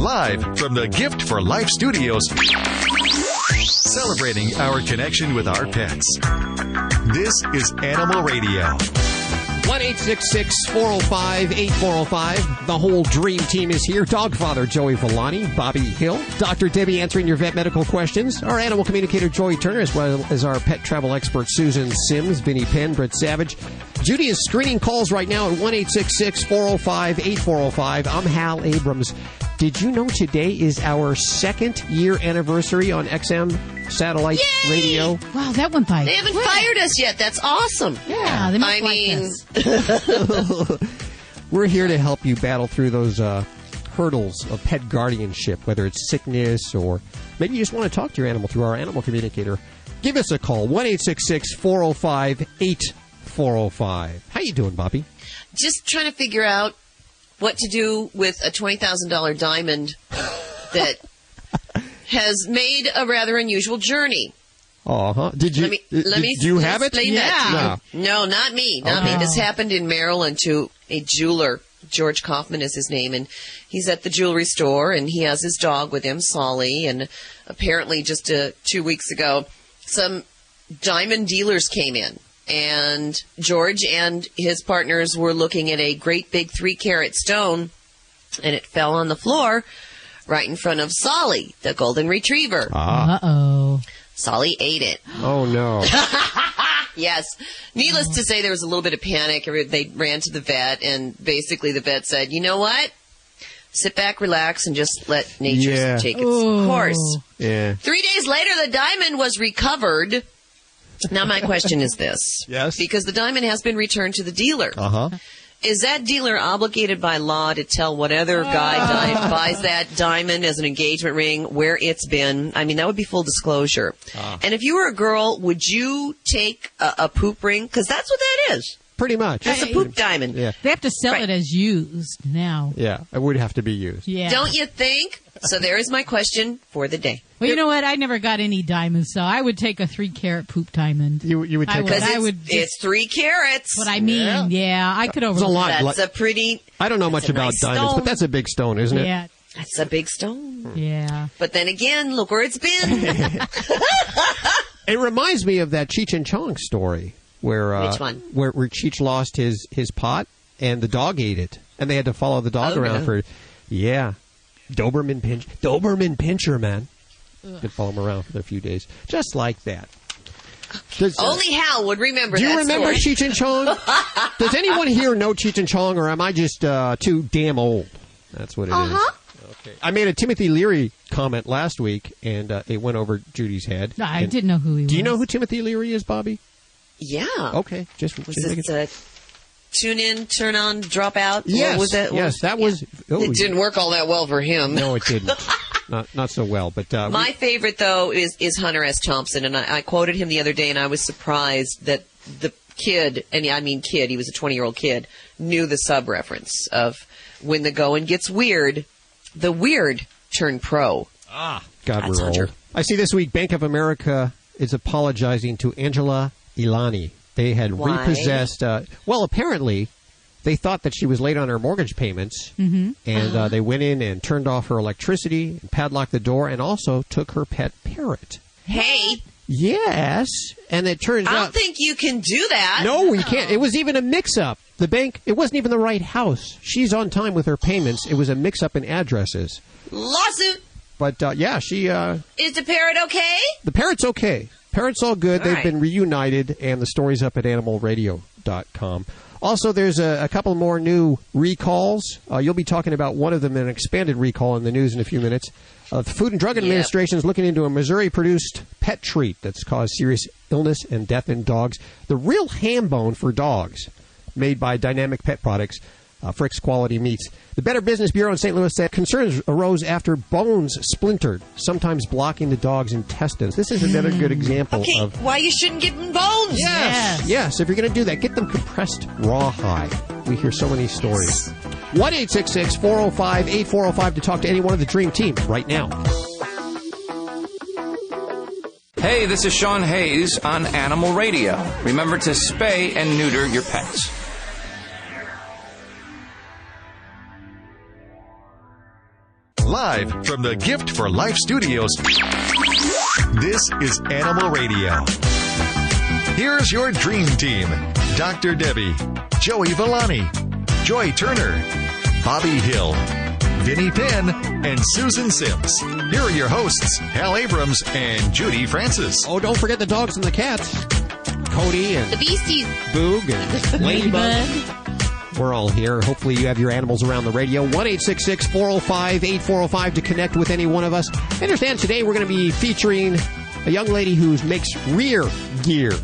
Live from the Gift for Life Studios. Celebrating our connection with our pets. This is Animal Radio. 1-866-405-8405. The whole dream team is here. Dog Father Joey Villani, Bobby Hill, Dr. Debbie answering your vet medical questions, our animal communicator Joey Turner, as well as our pet travel expert Susan Sims, Vinnie Penn, Brett Savage. Judy is screening calls right now at 1-866-405-8405. I'm Hal Abrams. Did you know today is our 2nd year anniversary on XM satellite radio? Wow, that went by. They haven't fired us yet. That's awesome. Yeah, they must like us. We're here to help you battle through those hurdles of pet guardianship, whether it's sickness or maybe you just want to talk to your animal through our animal communicator. Give us a call, 1-866-405-8405. How you doing, Bobby? Just trying to figure out what to do with a $20,000 diamond that has made a rather unusual journey. Uh-huh. Did you have it? Yeah. No, not me. Not me. This happened in Maryland to a jeweler. George Kaufman is his name, and he's at the jewelry store, and he has his dog with him, Solly, and apparently just 2 weeks ago, some diamond dealers came in. And George and his partners were looking at a great big 3-carat stone, and it fell on the floor right in front of Solly, the golden retriever. Uh-oh. Solly ate it. Oh, no. Yes. Needless to say, there was a little bit of panic. They ran to the vet, and basically the vet said, you know what? Sit back, relax, and just let nature take its course. Yeah. 3 days later, the diamond was recovered. Now, my question is this. Yes. Because the diamond has been returned to the dealer. Uh-huh. Is that dealer obligated by law to tell what other guy buys that diamond as an engagement ring where it's been? I mean, that would be full disclosure. And if you were a girl, would you take a poop ring? Because that's what that is. Pretty much. That's a poop diamond. Yeah. They have to sell it as used now. Yeah, it would have to be used. Yeah. Don't you think? So there is my question for the day. Well, you know what? I never got any diamonds, so I would take a 3-carat poop diamond. You would take because it's 3 carats. What I mean, yeah, I could overlook. That's a pretty. I don't know much about diamonds, but that's a big stone, isn't it? Yeah. That's a big stone. Yeah. But then again, look where it's been. It reminds me of that Cheech and Chong story where Which one? Where Cheech lost his pot and the dog ate it, and they had to follow the dog around for. Yeah. Doberman Pinscher, man. Could follow him around for a few days. Just like that. Only Hal would remember that. Do you remember story. Cheech and Chong? Does anyone here know Cheech and Chong, or am I just too damn old? That's what it is. Okay. I made a Timothy Leary comment last week, and it went over Judy's head. I didn't know who he was. Do you know who Timothy Leary is, Bobby? Yeah. Okay. Was it tune in, turn on, drop out? Yes. What was that? Yes, that was. Oh, it didn't work all that well for him. No, it didn't. not so well. But my favorite though is Hunter S. Thompson, and I quoted him the other day, and I was surprised that the kid, and I mean kid, he was a 20-year-old kid, knew the sub reference of when the going gets weird, the weird turn pro. God, that's we're Hunter. old. I see this week Bank of America is apologizing to Angela Ilani. They had repossessed, apparently they thought that she was late on her mortgage payments, and they went in and turned off her electricity, and padlocked the door, and also took her pet parrot. Hey. Yes, and it turns out... I don't think you can do that. No, you can't. It was even a mix-up. The bank, it wasn't even the right house. She's on time with her payments. It was a mix-up in addresses. Lawsuit. But, she... Is the parrot okay? The parrot's okay. Parrot's all good. They've been reunited, and the story's up at animalradio.com. Also, there's a couple more new recalls. You'll be talking about one of them, an expanded recall in the news in a few minutes. The Food and Drug Administration is looking into a Missouri-produced pet treat that's caused serious illness and death in dogs. The real ham bone for dogs, made by Dynamic Pet Products. Frick's Quality Meats. The Better Business Bureau in St. Louis said concerns arose after bones splintered, sometimes blocking the dog's intestines. This is another good example of why you shouldn't give them bones. Yes. If you're going to do that, get them compressed rawhide. We hear so many stories. 1-866-405-8405 to talk to any one of the Dream Team right now. Hey, this is Sean Hayes on Animal Radio. Remember to spay and neuter your pets. Live from the Gift for Life Studios, this is Animal Radio. Here's your dream team. Dr. Debbie, Joey Villani, Joy Turner, Bobby Hill, Vinnie Penn, and Susan Sims. Here are your hosts, Hal Abrams and Judy Francis. Oh, don't forget the dogs and the cats. Cody and the beasties. Boog and Ladybug. We're all here. Hopefully you have your animals around the radio. 1-866-405-8405 to connect with any one of us. I understand today we're going to be featuring a young lady who makes rear gear.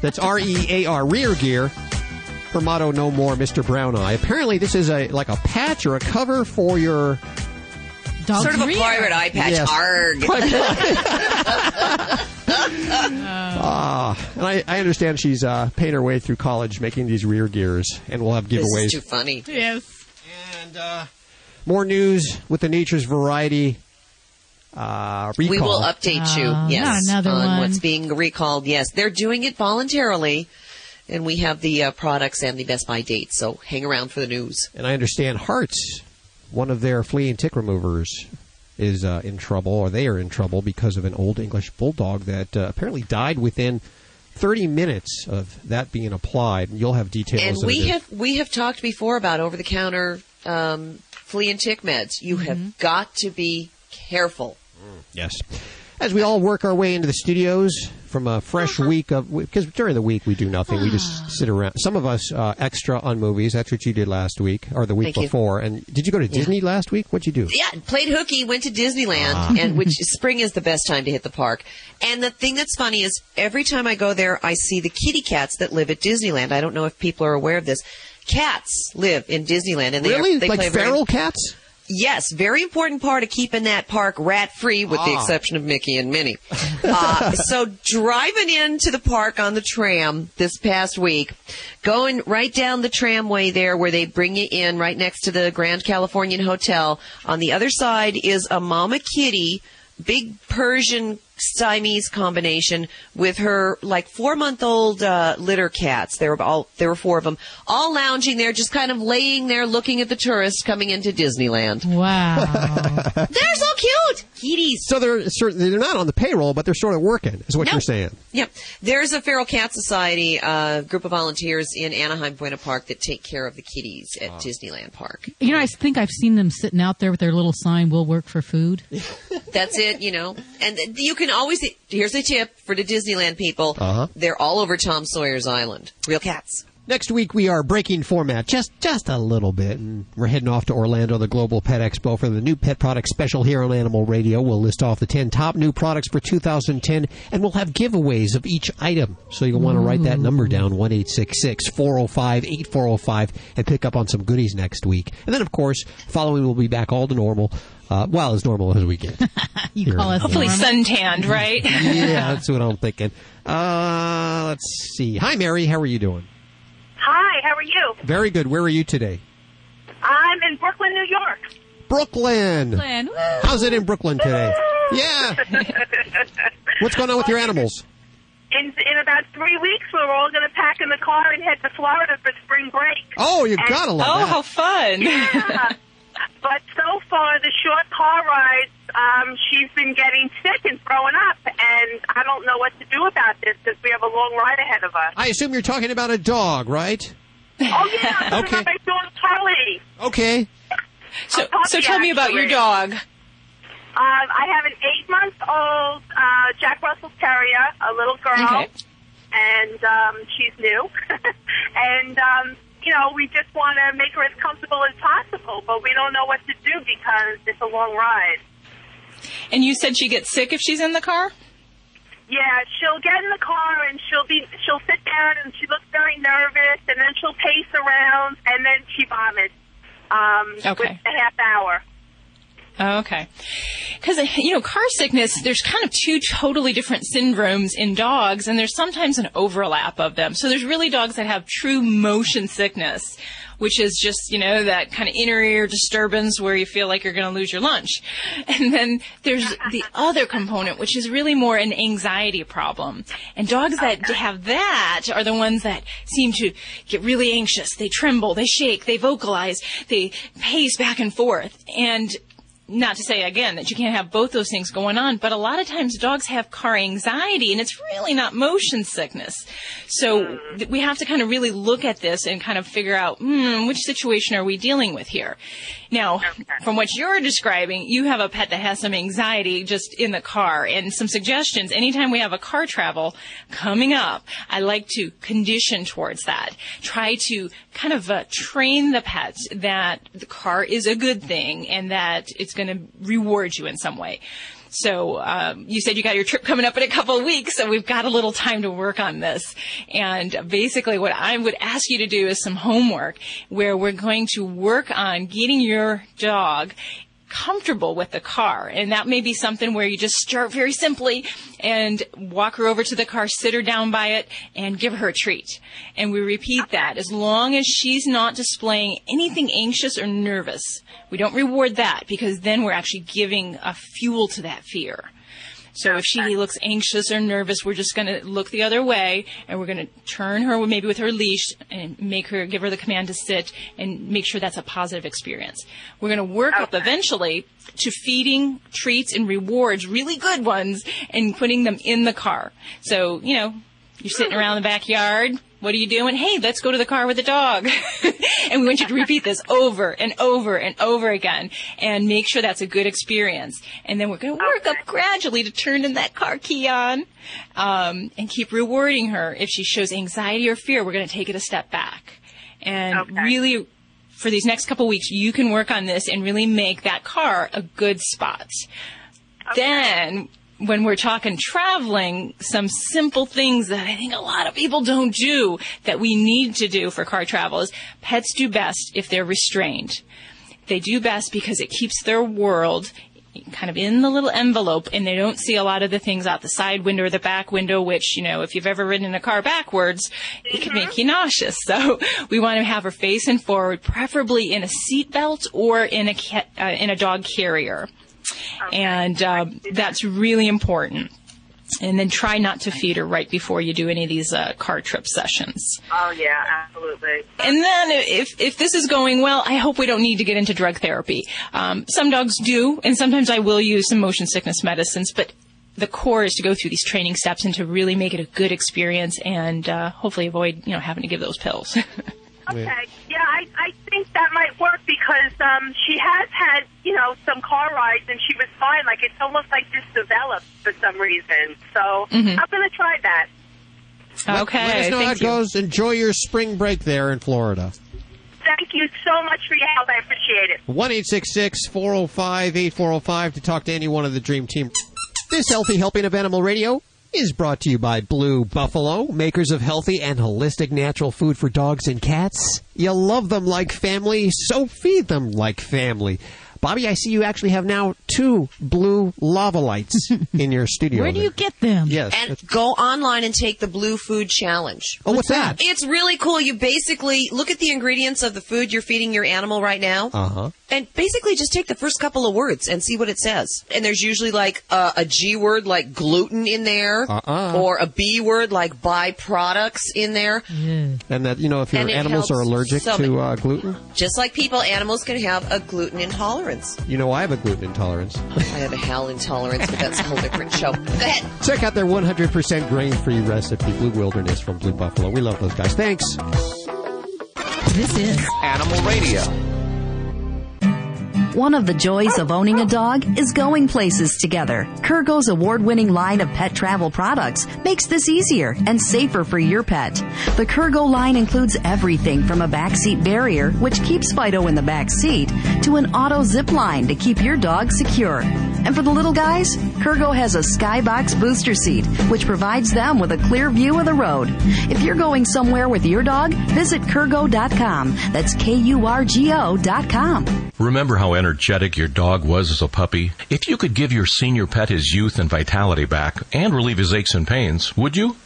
That's R-E-A-R, rear gear. Her motto, no more Mr. Brown Eye. Apparently this is like a patch or a cover for your dog's sort of rear. A private eye patch. Yes. Arg. And I understand she's paying her way through college making these rear gears, and we'll have giveaways. This is too funny. Yes. And more news with the Nature's Variety recall. We will update you, yes, not another on one. what's being recalled. Yes, they're doing it voluntarily, and we have the products and the Best Buy dates, so hang around for the news. And I understand Hearts, one of their flea and tick removers, is in trouble, or they are in trouble because of an old English bulldog that apparently died within 30 minutes of that being applied. You'll have details. And we have talked before about over-the-counter flea and tick meds. You have got to be careful. Yes. As we all work our way into the studios from a fresh week of, because during the week we do nothing. We just sit around. Some of us extra on movies. That's what you did last week, or the week before. And did you go to Disney last week? What'd you do? Yeah, played hooky, went to Disneyland, and which spring is the best time to hit the park. And the thing that's funny is every time I go there, I see the kitty cats that live at Disneyland. I don't know if people are aware of this. Cats live in Disneyland, and they like play feral cats? Yes, very important part of keeping that park rat-free, with the exception of Mickey and Minnie. So driving into the park on the tram this past week, going right down the tramway there where they bring you in right next to the Grand Californian Hotel. On the other side is a mama kitty, big Persian Siamese combination with her like 4-month-old litter cats. There were 4 of them, all lounging there, just kind of laying there looking at the tourists coming into Disneyland. Wow. They're so cute, kitties. So they're not on the payroll, but they're sort of working, is what you're saying. Yep. There's a Feral Cat Society group of volunteers in Anaheim Buena Park that take care of the kitties at Disneyland Park. You know, I think I've seen them sitting out there with their little sign, "We'll work for food." That's it, you know. And you can always, here's a tip for the Disneyland people. They're all over Tom Sawyer's Island. Real cats. Next week, we are breaking format just a little bit, and we're heading off to Orlando, the Global Pet Expo, for the new pet product special here on Animal Radio. We'll list off the 10 top new products for 2010, and we'll have giveaways of each item. So you'll want to write that number down, 1-866-405-8405, and pick up on some goodies next week. And then, of course, following we'll be back all to normal. Well, as normal as we get. You call us hopefully normal. suntanned, right? Yeah, that's what I'm thinking. Let's see. Hi, Mary. How are you doing? Hi, how are you? Very good. Where are you today? I'm in Brooklyn, New York. Brooklyn. Woo. How's it in Brooklyn today? Yeah. What's going on with your animals? In about 3 weeks, we're all going to pack in the car and head to Florida for spring break. Oh, you gotta love that. How fun. Yeah. But so far, the short car rides, she's been getting sick and throwing up, and I don't know what to do about this because we have a long ride ahead of us. I assume you're talking about a dog, right? Oh, yeah, I'm talking Okay. about my dog, Charlie. Okay. So tell me about your dog. I have an 8-month-old Jack Russell Terrier, a little girl, Okay. and she's new. And, you know, we just want to make her as comfortable as possible, but we don't know what to do because it's a long ride. And you said she gets sick if she's in the car? Yeah, she'll get in the car and she'll sit down and she looks very nervous, and then she'll pace around, and then she vomits Okay. with a half hour. Oh, okay. Because, you know, car sickness, there's kind of 2 totally different syndromes in dogs, and there's sometimes an overlap of them. So there's really dogs that have true motion sickness, which is just, you know, that kind of inner ear disturbance where you feel like you're going to lose your lunch. And then there's the other component, which is really more an anxiety problem. And dogs that have that are the ones that seem to get really anxious. They tremble, they shake, they vocalize, they pace back and forth. And not to say, again, that you can't have both those things going on, but a lot of times dogs have car anxiety, and it's really not motion sickness. So we have to kind of really look at this and kind of figure out, which situation are we dealing with here? Now, from what you're describing, you have a pet that has some anxiety just in the car, and some suggestions. Anytime we have a car travel coming up, I like to condition towards that. Try to kind of train the pet that the car is a good thing and that it's going to reward you in some way. So you said you got your trip coming up in a couple of weeks, so we've got a little time to work on this. And basically what I would ask you to do is some homework where we're going to work on getting your dog comfortable with the car. And that may be something where you just start very simply and walk her over to the car, sit her down by it, and give her a treat. And we repeat that as long as she's not displaying anything anxious or nervous. We don't reward that because then we're actually giving a fuel to that fear. So if she looks anxious or nervous, we're just going to look the other way, and we're going to turn her maybe with her leash and give her the command to sit and make sure that's a positive experience. We're going to work up eventually to feeding treats and rewards, really good ones, and putting them in the car. So, you're sitting around the backyard. What are you doing? Hey, let's go to the car with the dog. And we want you to repeat this over and over and over again and make sure that's a good experience. And then we're going to work up gradually to turn in that car key on and keep rewarding her. If she shows anxiety or fear, we're going to take it a step back. And really, for these next couple of weeks, you can work on this and really make that car a good spot. Then, when we're talking traveling, some simple things that I think a lot of people don't do that we need to do for car travel is pets do best if they're restrained. They do best because it keeps their world kind of in the little envelope, and they don't see a lot of the things out the side window or the back window, which, if you've ever ridden in a car backwards, it can make you nauseous. So we want to have her facing forward, preferably in a seat belt or in a dog carrier. And that's really important. And then try not to feed her right before you do any of these car trip sessions. Oh, yeah, absolutely. And then if this is going well, I hope we don't need to get into drug therapy. Some dogs do, and sometimes I will use some motion sickness medicines, but the core is to go through these training steps and to really make it a good experience and hopefully avoid, having to give those pills. Okay. Yeah, I think that might work because she has had, some car rides and she was fine. Like, it's almost like this developed for some reason. So I'm going to try that. Okay. Let us know how it goes. Enjoy your spring break there in Florida. Thank you so much for your help. I appreciate it. 1-866-405-8405 to talk to any one of the Dream Team. This Healthy Helping of Animal Radio is brought to you by Blue Buffalo, makers of healthy and holistic natural food for dogs and cats. You love them like family, so feed them like family. Bobby, I see you actually have now 2 blue lava lights in your studio. Where do you get them? Yes. And go online and take the Blue Food Challenge. Oh, what's that? It's really cool. You basically look at the ingredients of the food you're feeding your animal right now. Uh-huh. And basically just take the first couple of words and see what it says. And there's usually like a G word like gluten in there. Or a B word like byproducts in there. Yeah. And that, if your animals are allergic to gluten? Just like people, animals can have a gluten intolerance. I have a gluten intolerance. I have a hal intolerance, but that's a whole different show. Go ahead. Check out their 100% grain-free recipe, Blue Wilderness from Blue Buffalo. We love those guys. Thanks. This is Animal Radio. One of the joys of owning a dog is going places together. Kurgo's award-winning line of pet travel products makes this easier and safer for your pet. The Kurgo line includes everything from a backseat barrier, which keeps Fido in the back seat, to an auto zip line to keep your dog secure. And for the little guys, Kurgo has a Skybox booster seat, which provides them with a clear view of the road. If you're going somewhere with your dog, visit Kurgo.com. That's KURGO.com. Remember how energetic your dog was as a puppy? If you could give your senior pet his youth and vitality back and relieve his aches and pains, would you?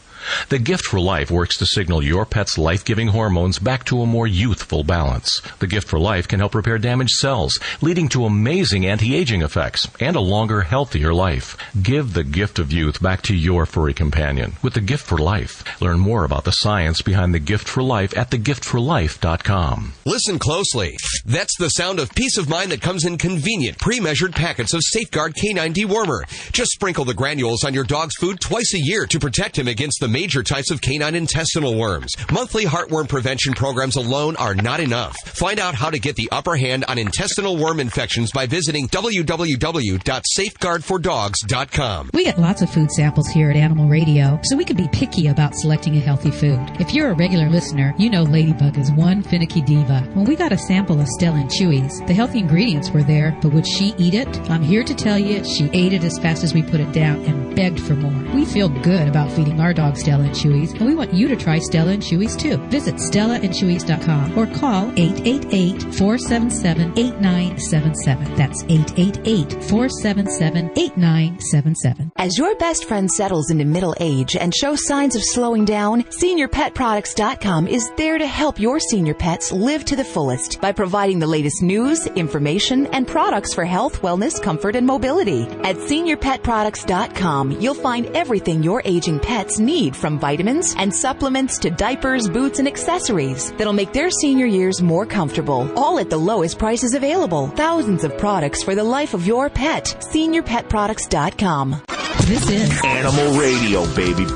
The Gift for Life works to signal your pet's life-giving hormones back to a more youthful balance. The Gift for Life can help repair damaged cells, leading to amazing anti-aging effects and a longer, healthier life. Give the gift of youth back to your furry companion with The Gift for Life. Learn more about the science behind The Gift for Life at thegiftforlife.com. Listen closely. That's the sound of peace of mind that comes in convenient, pre-measured packets of Safeguard Canine Dewormer. Just sprinkle the granules on your dog's food twice a year to protect him against the major types of canine intestinal worms. Monthly heartworm prevention programs alone are not enough. Find out how to get the upper hand on intestinal worm infections by visiting www.safeguardfordogs.com. We get lots of food samples here at Animal Radio, so we can be picky about selecting a healthy food. If you're a regular listener, you know Ladybug is one finicky diva. When we got a sample of Stella and Chewy's, the healthy ingredients were there, but would she eat it? I'm here to tell you she ate it as fast as we put it down and begged for more. We feel good about feeding our dog Stella and Chewy's, and we want you to try Stella and Chewy's too. Visit StellaandChewy's.com or call 888-477-8977. That's 888-477-8977. As your best friend settles into middle age and shows signs of slowing down, SeniorPetProducts.com is there to help your senior pets live to the fullest by providing the latest news, information, and products for health, wellness, comfort, and mobility. At SeniorPetProducts.com, you'll find everything your aging pets need, from vitamins and supplements to diapers, boots, and accessories that'll make their senior years more comfortable, all at the lowest prices available. Thousands of products for the life of your pet. SeniorPetProducts.com. This is Animal Radio, baby.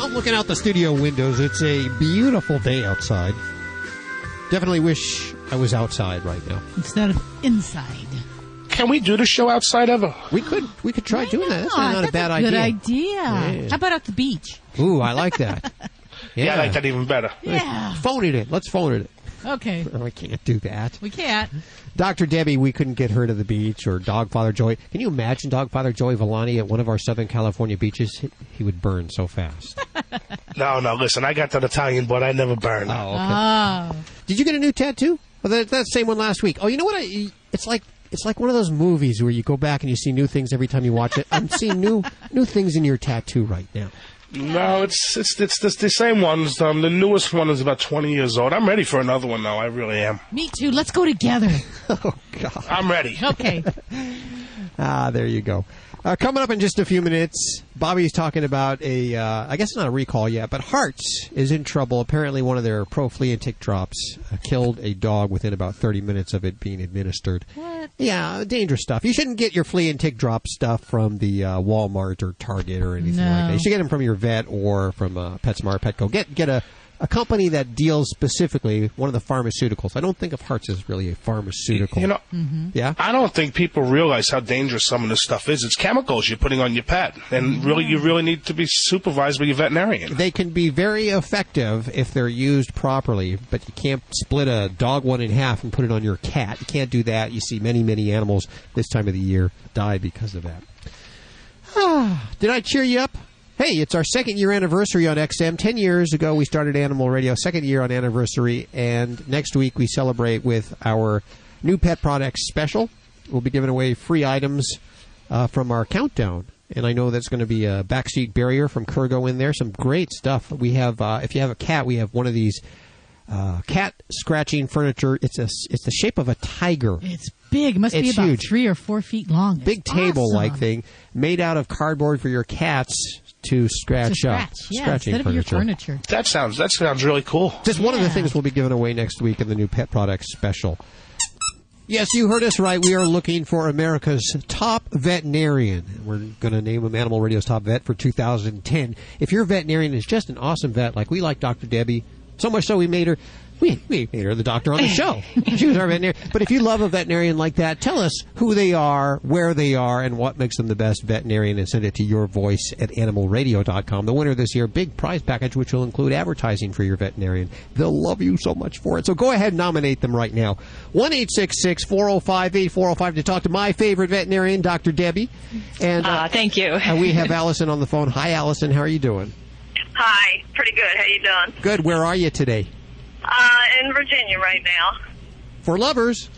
I'm looking out the studio windows. It's a beautiful day outside. Definitely wish I was outside right now. Instead of inside. Can we do the show outside ever? We could try doing that. That's not a bad idea. Good idea. Yeah. How about at the beach? Ooh, I like that. Yeah, I like that even better. Yeah. Phone it in. Let's phone it in. Okay. Oh, I can't do that. We can't. Dr. Debbie, we couldn't get her to the beach, or Dogfather Joey. Can you imagine Dogfather Joey Villani at one of our Southern California beaches? He would burn so fast. No, listen, I got that Italian, but I never burn. Oh, okay. Oh. Did you get a new tattoo? Well, that's the same one last week. Oh, you know what? It's like one of those movies where you go back and you see new things every time you watch it. I'm seeing new things in your tattoo right now. No, it's the same ones. The newest one is about 20 years old. I'm ready for another one, though. I really am. Me too. Let's go together. Oh, God. I'm ready. Okay. There you go. Coming up in just a few minutes, Bobby's talking about I guess not a recall yet, but Hearts is in trouble. Apparently one of their pro flea and tick drops killed a dog within about 30 minutes of it being administered. What? Yeah, dangerous stuff. You shouldn't get your flea and tick drop stuff from the Walmart or Target or anything like that. You should get them from your vet or from PetSmart, Petco. Get a company that deals specifically, one of the pharmaceuticals. I don't think of Hearts as really a pharmaceutical. You know, yeah? I don't think people realize how dangerous some of this stuff is. It's chemicals you're putting on your pet, and you really need to be supervised by your veterinarian. They can be very effective if they're used properly, but you can't split a dog one in half and put it on your cat. You can't do that. You see many, many animals this time of the year die because of that. Did I cheer you up? Hey, it's our second-year anniversary on XM. 10 years ago, we started Animal Radio. Second year on anniversary. And next week, we celebrate with our new pet products special. We'll be giving away free items from our countdown. And I know that's going to be a backseat barrier from Kurgo in there. Some great stuff. We have, if you have a cat, we have one of these cat scratching furniture. It's the shape of a tiger. It's big. It must be about huge. 3 or 4 feet long. Big table-like thing made out of cardboard for your cats to scratch up. Yeah, Scratching instead of your furniture. That sounds really cool. Just one of the things we'll be giving away next week in the new pet products special. Yes, you heard us right. We are looking for America's top veterinarian. We're going to name him Animal Radio's top vet for 2010. If your veterinarian is just an awesome vet, like we like Dr. Debbie, so much so we made her the doctor on the show. She was our veterinarian. But if you love a veterinarian like that, tell us who they are, where they are, and what makes them the best veterinarian, and send it to yourvoice at animalradio.com. The winner this year, big prize package, which will include advertising for your veterinarian. They'll love you so much for it. So go ahead and nominate them right now. 1-866-405-8405 to talk to my favorite veterinarian, Dr. Debbie. And thank you. And we have Allison on the phone. Hi, Allison. How are you doing? Hi. Pretty good. How you doing? Good. Where are you today? In Virginia right now. For lovers.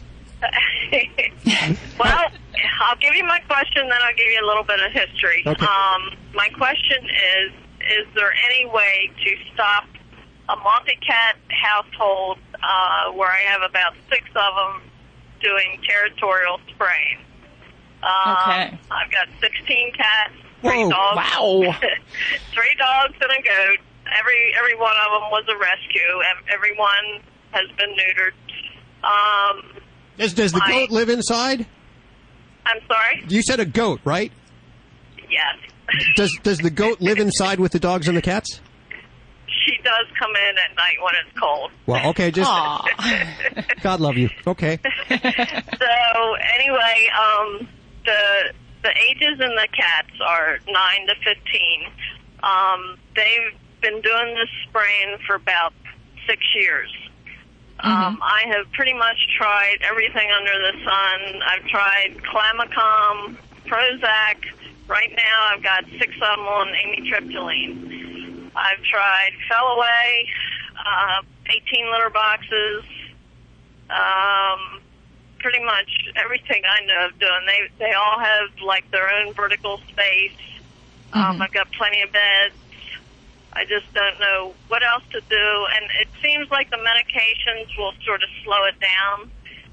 Well, I'll give you my question, then I'll give you a little bit of history. Okay. My question is there any way to stop a multi-cat household where I have about 6 of them doing territorial spraying? Okay. I've got 16 cats, 3 Whoa. dogs. Wow. 3 dogs and a goat. Every one of them was a rescue. Everyone has been neutered. Does the goat live inside? I'm sorry? You said a goat, right? Yes. Does the goat live inside with the dogs and the cats? She does come in at night when it's cold. Well, okay, just God love you. Okay. So anyway, the ages in the cats are 9 to 15. They've been doing this spraying for about 6 years. I have pretty much tried everything under the sun. I've tried Clamacom, Prozac. Right now I've got 6 of them on amitriptyline. I've tried Fellaway, 18 litter boxes, pretty much everything I know of doing. They all have like their own vertical space. I've got plenty of beds. I just don't know what else to do, and it seems like the medications will sort of slow it down,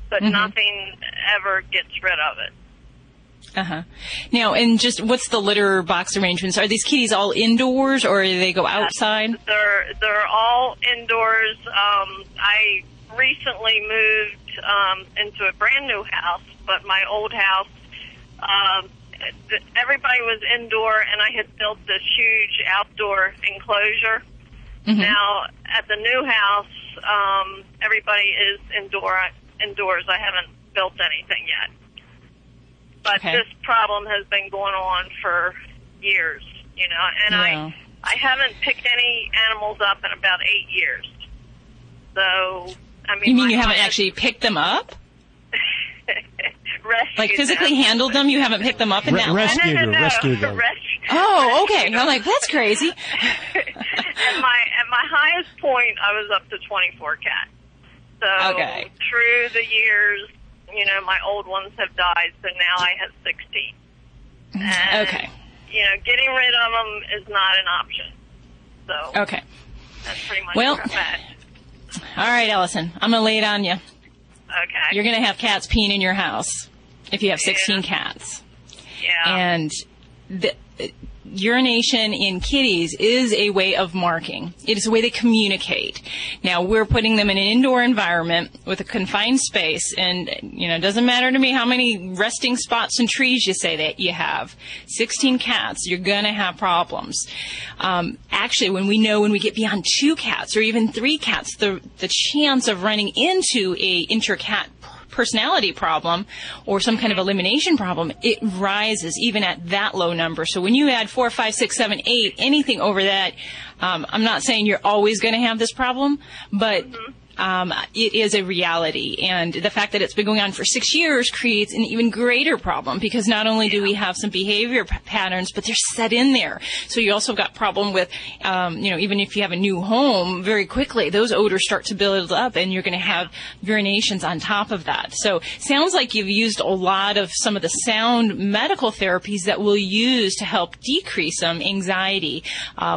but nothing ever gets rid of it. Now, and just what's the litter box arrangements? Are these kitties all indoors, or do they go outside? They're all indoors. I recently moved into a brand new house, but my old house, everybody was indoor, and I had built this huge outdoor enclosure. Now, at the new house, everybody is indoors. I haven't built anything yet. But this problem has been going on for years, you know, and I haven't picked any animals up in about 8 years. So, I mean... You mean you haven't actually picked them up? Like physically handled them? You haven't picked them up in that long? Rescued them. Oh, okay. I'm like, that's crazy. At my highest point, I was up to 24 cats. So through the years, you know, my old ones have died, so now I have 16. And, you know, getting rid of them is not an option. So that's pretty much where I'm at. All right, Ellison, I'm going to lay it on you. Okay. You're going to have cats peeing in your house if you have 16 cats. Yeah. And the urination in kitties is a way of marking. It is a way to communicate. Now, we're putting them in an indoor environment with a confined space, and, you know, it doesn't matter to me how many resting spots and trees you say that you have. 16 cats, you're going to have problems. Actually, when we get beyond 2 cats or even 3 cats, the chance of running into a inter-cat personality problem or some kind of elimination problem, it rises even at that low number. So when you add 4, 5, 6, 7, 8, anything over that, I'm not saying you're always going to have this problem, but it is a reality. And the fact that it's been going on for 6 years creates an even greater problem, because not only do we have some behavior patterns, but they're set in there. So you also got problem with, you know, even if you have a new home, very quickly those odors start to build up, and you're going to have urinations on top of that. So sounds like you've used a lot of some of the sound medical therapies that we'll use to help decrease some anxiety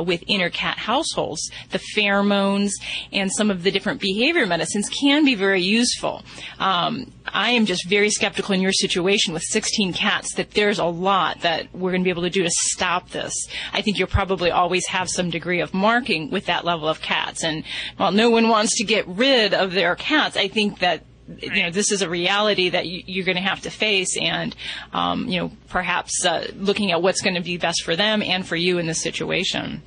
with inter-cat households. The pheromones and some of the different behavior medicines can be very useful. I am just very skeptical in your situation with 16 cats that there's a lot that we're going to be able to do to stop this. I think you'll probably always have some degree of marking with that level of cats. And while no one wants to get rid of their cats, I think that you know, this is a reality that you're going to have to face, and you know, perhaps looking at what's going to be best for them and for you in this situation.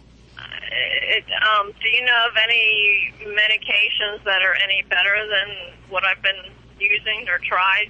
Do you know of any medications that are any better than what I've been using or tried?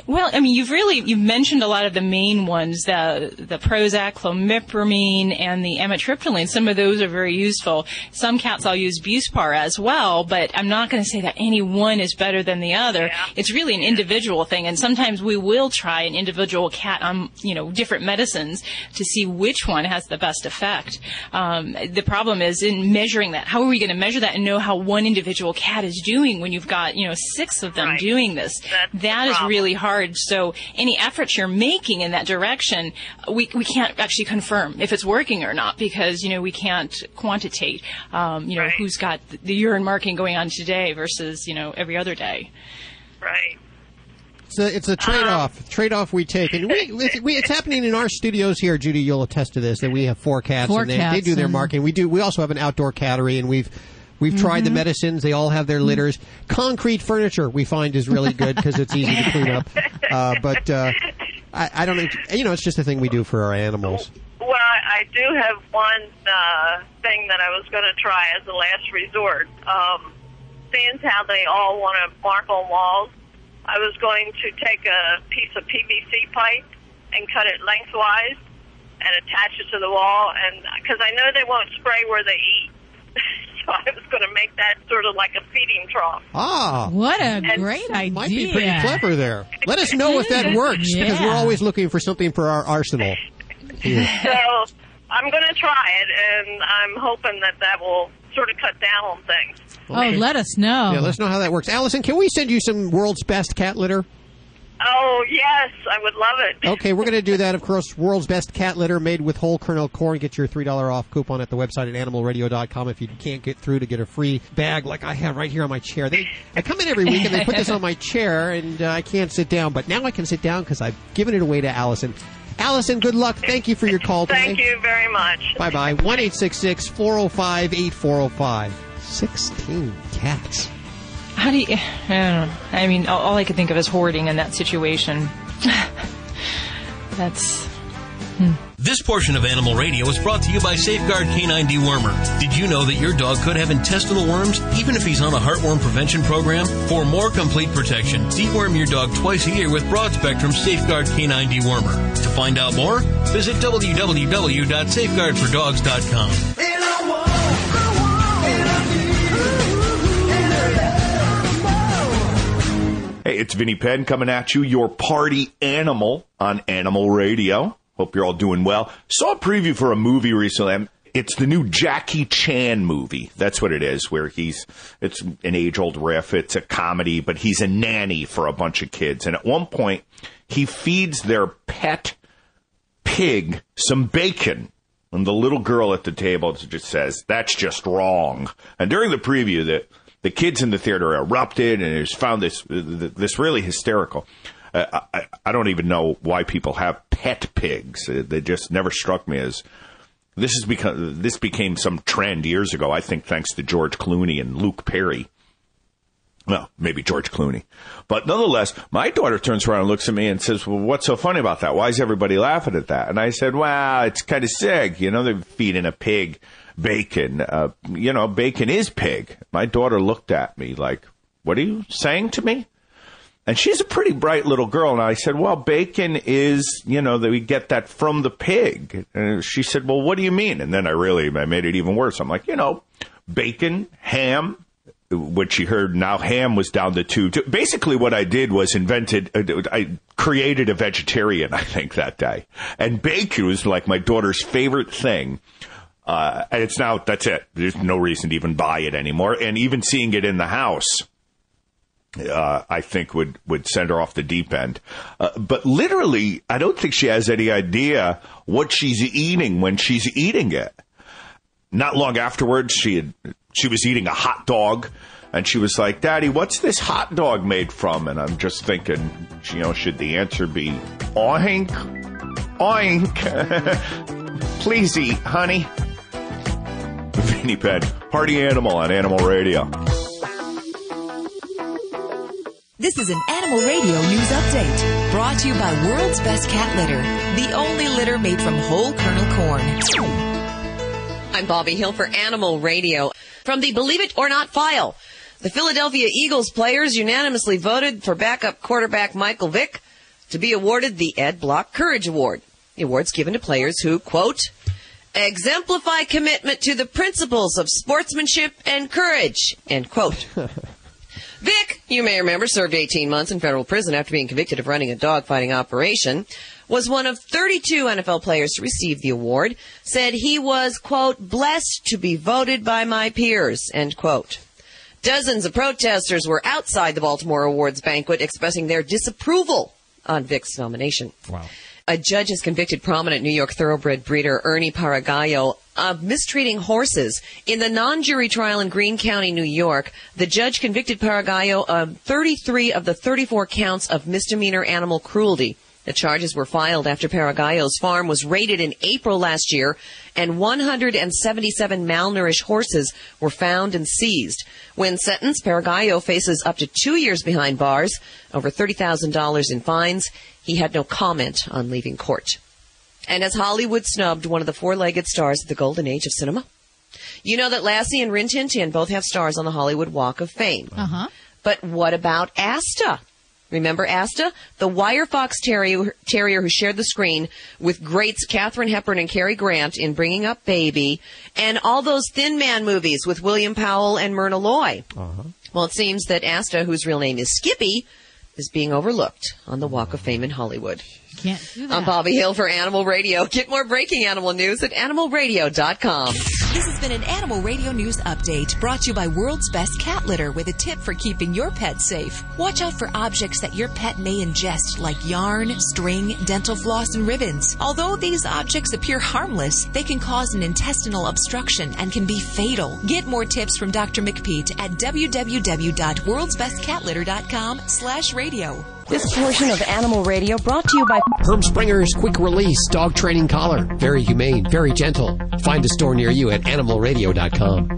Well, I mean, you've mentioned a lot of the main ones, the Prozac, clomipramine, and the amitriptyline. Some of those are very useful. Some cats I'll use Buspar as well, but I'm not going to say that any one is better than the other. Yeah. It's really an individual thing, and sometimes we will try an individual cat on, different medicines to see which one has the best effect. The problem is in measuring that. How are we going to measure that and know how one individual cat is doing when you've got, 6 of them doing this? That is really hard. So any efforts you're making in that direction, we can't actually confirm if it's working or not because, we can't quantitate, who's got the urine marking going on today versus, every other day. Right. It's a trade-off we take. And it's happening in our studios here, Judy, you'll attest to this, that we have 4 cats and they do their marking. We also have an outdoor cattery and we've tried the medicines. They all have their litters. Concrete furniture we find is really good because it's easy to clean up. But I don't know. It's just a thing we do for our animals. Well, I do have one thing that I was going to try as a last resort. Seeing how they all want to mark on walls, I was going to take a piece of PVC pipe and cut it lengthwise and attach it to the wall, and because I know they won't spray where they eat. So I was going to make that sort of like a feeding trough. Ah. What a great idea. Might be pretty clever there. Let us know if that works, because we're always looking for something for our arsenal. Yeah. So I'm going to try it, and I'm hoping that will sort of cut down on things. Okay. Oh, let us know. Yeah, let us know how that works. Allison, can we send you some world's best cat litter? Oh, yes, I would love it. Okay, we're going to do that. Of course, world's best cat litter made with whole kernel corn. Get your $3 off coupon at the website at animalradio.com if you can't get through to get a free bag like I have right here on my chair. I come in every week and they put this on my chair and I can't sit down. But now I can sit down because I've given it away to Allison. Allison, good luck. Thank you for your call today. Thank you very much. Bye-bye. 1-866-405-8405. 16 cats. How do you... I don't know. I mean, all I could think of is hoarding in that situation. That's... This portion of Animal Radio is brought to you by Safeguard Canine Dewormer. Did you know that your dog could have intestinal worms even if he's on a heartworm prevention program? For more complete protection, deworm your dog twice a year with broad-spectrum Safeguard Canine Dewormer. To find out more, visit www.safeguardfordogs.com. Hey, it's Vinny Penn coming at you, your party animal on Animal Radio. Hope you're all doing well. Saw a preview for a movie recently. It's the new Jackie Chan movie. That's what it is, where it's an age-old riff. It's a comedy, but he's a nanny for a bunch of kids. And at one point, he feeds their pet pig some bacon. And the little girl at the table just says, "That's just wrong." And during the preview, the kids in the theater erupted and just found this really hysterical. I don't even know why people have pet pigs. They just never struck me as this became some trend years ago. I think thanks to George Clooney and Luke Perry. Well, maybe George Clooney, but nonetheless, my daughter turns around and looks at me and says, "Well, what's so funny about that? Why is everybody laughing at that?" And I said, "Well, it's kind of sick. They're feeding a pig bacon. Bacon is pig." My daughter looked at me like, "What are you saying to me?" And she's a pretty bright little girl. And I said, "Well, bacon is, that we get that from the pig." And she said, "Well, what do you mean?" And then I made it even worse. I'm like, bacon, ham, which she heard now ham was down to 2. Basically what I did was I created a vegetarian, I think, that day. And bacon was like my daughter's favorite thing. And it's now, that's it. There's no reason to even buy it anymore. And even seeing it in the house, I think would send her off the deep end. But literally, I don't think she has any idea what she's eating when she's eating it. Not long afterwards, she was eating a hot dog, and she was like, "Daddy, what's this hot dog made from?" And I'm just thinking, should the answer be oink? Oink. Please eat, honey. Vinny Penn, party animal on Animal Radio. This is an Animal Radio news update brought to you by World's Best Cat Litter, the only litter made from whole kernel corn. I'm Bobby Hill for Animal Radio. From the Believe It or Not file, The Philadelphia Eagles players unanimously voted for backup quarterback Michael Vick to be awarded the Ed Block Courage Award. The award's given to players who, quote, exemplify commitment to the principles of sportsmanship and courage, end quote. Vick, you may remember, served 18 months in federal prison after being convicted of running a dogfighting operation, was one of 32 NFL players to receive the award, said he was, quote, blessed to be voted by my peers, end quote. Dozens of protesters were outside the Baltimore Awards banquet expressing their disapproval on Vick's nomination. Wow. A judge has convicted prominent New York thoroughbred breeder Ernie Paragallo of mistreating horses. In the non-jury trial in Greene County, New York, the judge convicted Paragallo of 33 of the 34 counts of misdemeanor animal cruelty. The charges were filed after Paragallo's farm was raided in April last year, and 177 malnourished horses were found and seized. When sentenced, Paragallo faces up to 2 years behind bars, over $30,000 in fines. He had no comment on leaving court. And as Hollywood snubbed one of the four-legged stars of the golden age of cinema, you know that Lassie and Rin Tin Tin both have stars on the Hollywood Walk of Fame. Uh-huh. But what about Asta? Remember Asta? The wire fox terrier who shared the screen with greats Katharine Hepburn and Cary Grant in Bringing Up Baby, and all those Thin Man movies with William Powell and Myrna Loy. Uh-huh. Well, it seems that Asta, whose real name is Skippy, is being overlooked on the Walk of Fame in Hollywood. Can't do that. I'm Bobby Hill for Animal Radio. Get more breaking animal news at animalradio.com. This has been an Animal Radio News Update brought to you by World's Best Cat Litter with a tip for keeping your pet safe. Watch out for objects that your pet may ingest like yarn, string, dental floss, and ribbons. Although these objects appear harmless, they can cause an intestinal obstruction and can be fatal. Get more tips from Dr. McPete at www.worldsbestcatlitter.com/radio. This portion of Animal Radio brought to you by Herb Springer's Quick Release Dog Training Collar. Very humane, very gentle. Find a store near you at animalradio.com.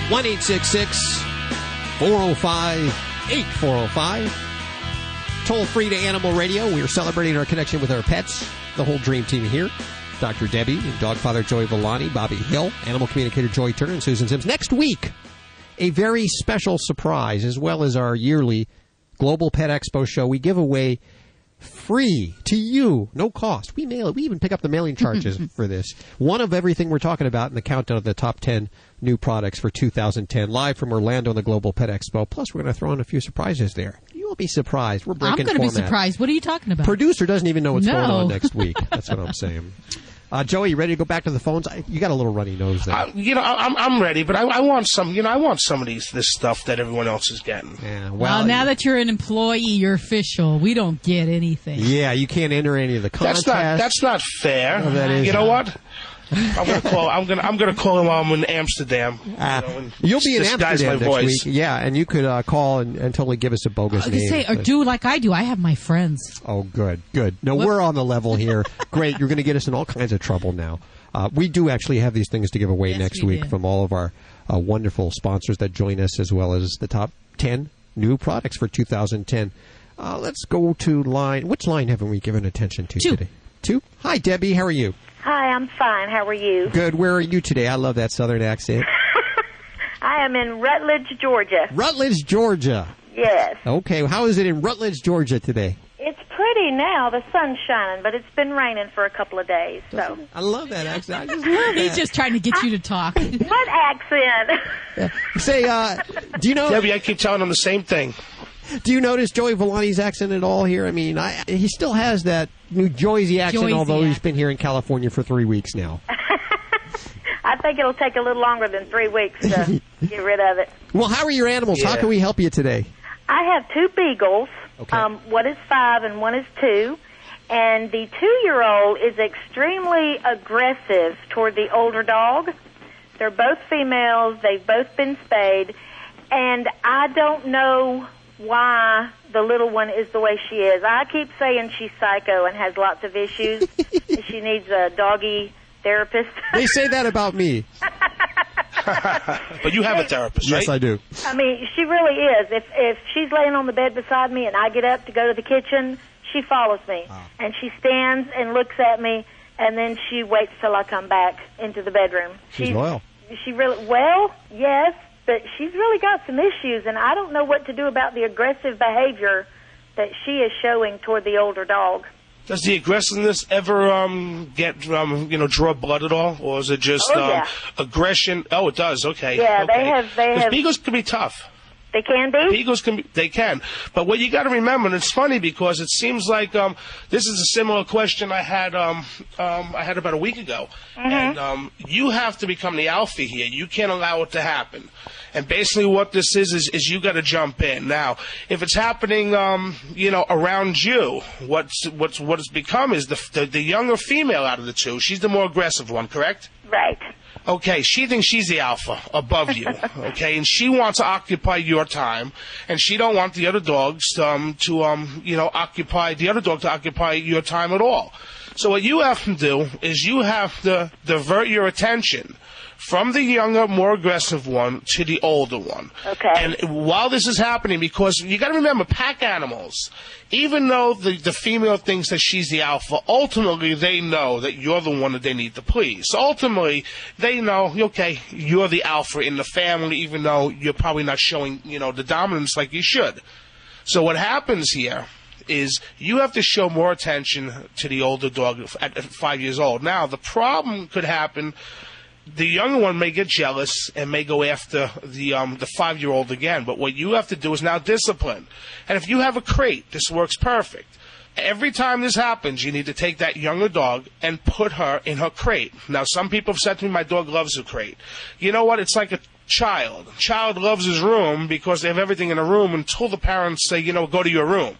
1-866-405-8405. Toll free to Animal Radio. We are celebrating our connection with our pets. The whole dream team here. Dr. Debbie, Dogfather Joey Villani, Bobby Hill, Animal Communicator Joy Turner, and Susan Sims. Next week, a very special surprise, as well as our yearly Global Pet Expo show. We give away free to you, no cost. We mail it. We even pick up the mailing charges for this. One of everything we're talking about in the countdown of the top 10 new products for 2010, live from Orlando in the Global Pet Expo. Plus, we're going to throw in a few surprises there. You will be surprised. We're breaking I'm going to be format. surprised. What are you talking about? Producer doesn't even know what's going on next week. That's what I'm saying. Joey, you ready to go back to the phones? You got a little runny nose there. I'm ready, but I want some. I want some of this stuff that everyone else is getting. Yeah, well, now that you're an employee, you're official. We don't get anything. Yeah, you can't enter any of the contests. That's not fair. No, that is. You know what? I'm gonna call him while I'm in Amsterdam. You'll be in Amsterdam next week. Voice. Yeah, and you could call and totally give us a bogus name. Or do like I do. I have my friends. Oh, good. No, we're on the level here. Great. You're going to get us in all kinds of trouble now. We do actually have these things to give away next week from all of our wonderful sponsors that join us, as well as the top 10 new products for 2010. Let's go to line. Which line haven't we given attention to today? 2? Hi, Debbie. How are you? Hi, I'm fine. How are you? Good. Where are you today? I love that southern accent. I am in Rutledge, Georgia. Rutledge, Georgia. Yes. Okay. How is it in Rutledge, Georgia today? It's pretty now. The sun's shining, but it's been raining for a couple of days. So I love that accent. I just love that. He's just trying to get you to talk. What accent? Say, do you know... Debbie, I keep telling him the same thing. Do you notice Joey Villani's accent at all here? I mean, he still has that New Jersey accent, although he's been here in California for 3 weeks now. I think it'll take a little longer than 3 weeks to get rid of it. Well, how are your animals? Yeah. How can we help you today? I have 2 beagles. Okay. One is 5 and one is 2. And the 2-year-old is extremely aggressive toward the older dog. They're both females. They've both been spayed. And I don't know why the little one is the way she is. I keep saying she's psycho and has lots of issues. She needs a doggy therapist. They say that about me. But you have a therapist, right? Yes, I do. I mean, she really is. If she's laying on the bed beside me and I get up to go to the kitchen, she follows me. And she stands and looks at me and then she waits till I come back into the bedroom. She's loyal. She really, well, yes, but she's really got some issues, and I don't know what to do about the aggressive behavior that she is showing toward the older dog. Does the aggressiveness ever get draw blood at all, or is it just aggression? Oh, it does. Okay. Yeah, okay. They have. Beagles can be tough. They can be? Beagles can be, they can. But what you got to remember, and it's funny because it seems like this is a similar question I had about a week ago. Mm-hmm. And you have to become the alpha here. You can't allow it to happen. And basically what this is you got to jump in. Now, if it's happening, around you, what it's become is the younger female out of the two. She's the more aggressive one, correct? Right. Okay, she thinks she's the alpha above you, okay, and she wants to occupy your time, and she don't want the other dogs occupy your time at all. So what you have to do is you have to divert your attention from the younger, more aggressive one to the older one. Okay. And while this is happening, because you got to remember, pack animals, even though the female thinks that she's the alpha, ultimately they know that you're the one that they need to please. So ultimately, they know, okay, you're the alpha in the family, even though you're probably not showing, the dominance like you should. So what happens here is you have to show more attention to the older dog at 5 years old. Now, the problem could happen. The younger one may get jealous and may go after the 5-year-old again. But what you have to do is now discipline. And if you have a crate, this works perfect. Every time this happens, you need to take that younger dog and put her in her crate. Now, some people have said to me, my dog loves her crate. You know what? It's like a child. A child loves his room because they have everything in a room until the parents say, go to your room.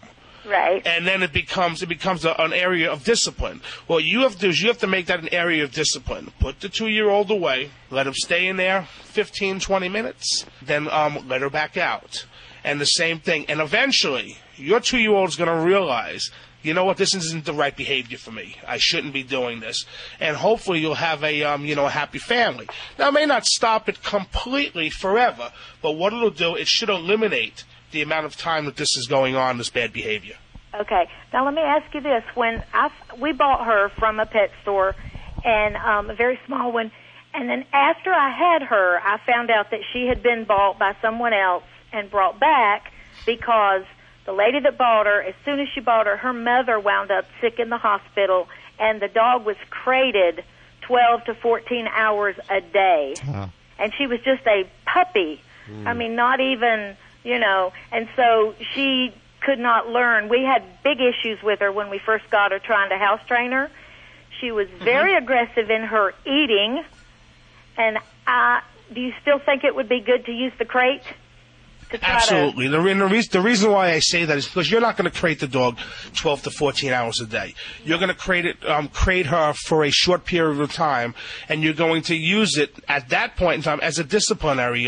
Right. And then it becomes an area of discipline. What you have to do is you have to make that an area of discipline. Put the 2-year-old away. Let him stay in there 15, 20 minutes. Then let her back out. And the same thing. And eventually, your 2-year-old is going to realize, you know what, this isn't the right behavior for me. I shouldn't be doing this. And hopefully you'll have a happy family. Now, it may not stop it completely forever, but what it'll do, it should eliminate the amount of time that this is going on, this bad behavior. Okay. Now, let me ask you this. When we bought her from a pet store, and a very small one, and then after I had her, I found out that she had been bought by someone else and brought back because the lady that bought her, as soon as she bought her, her mother wound up sick in the hospital, and the dog was crated 12 to 14 hours a day. And she was just a puppy. I mean, not even... and so she could not learn. We had big issues with her when we first got her trying to house train her. She was very aggressive in her eating, and do you still think it would be good to use the crate? Absolutely. The reason why I say that is because you're not going to crate the dog 12 to 14 hours a day. You're going to crate her for a short period of time, and you're going to use it at that point in time as a disciplinary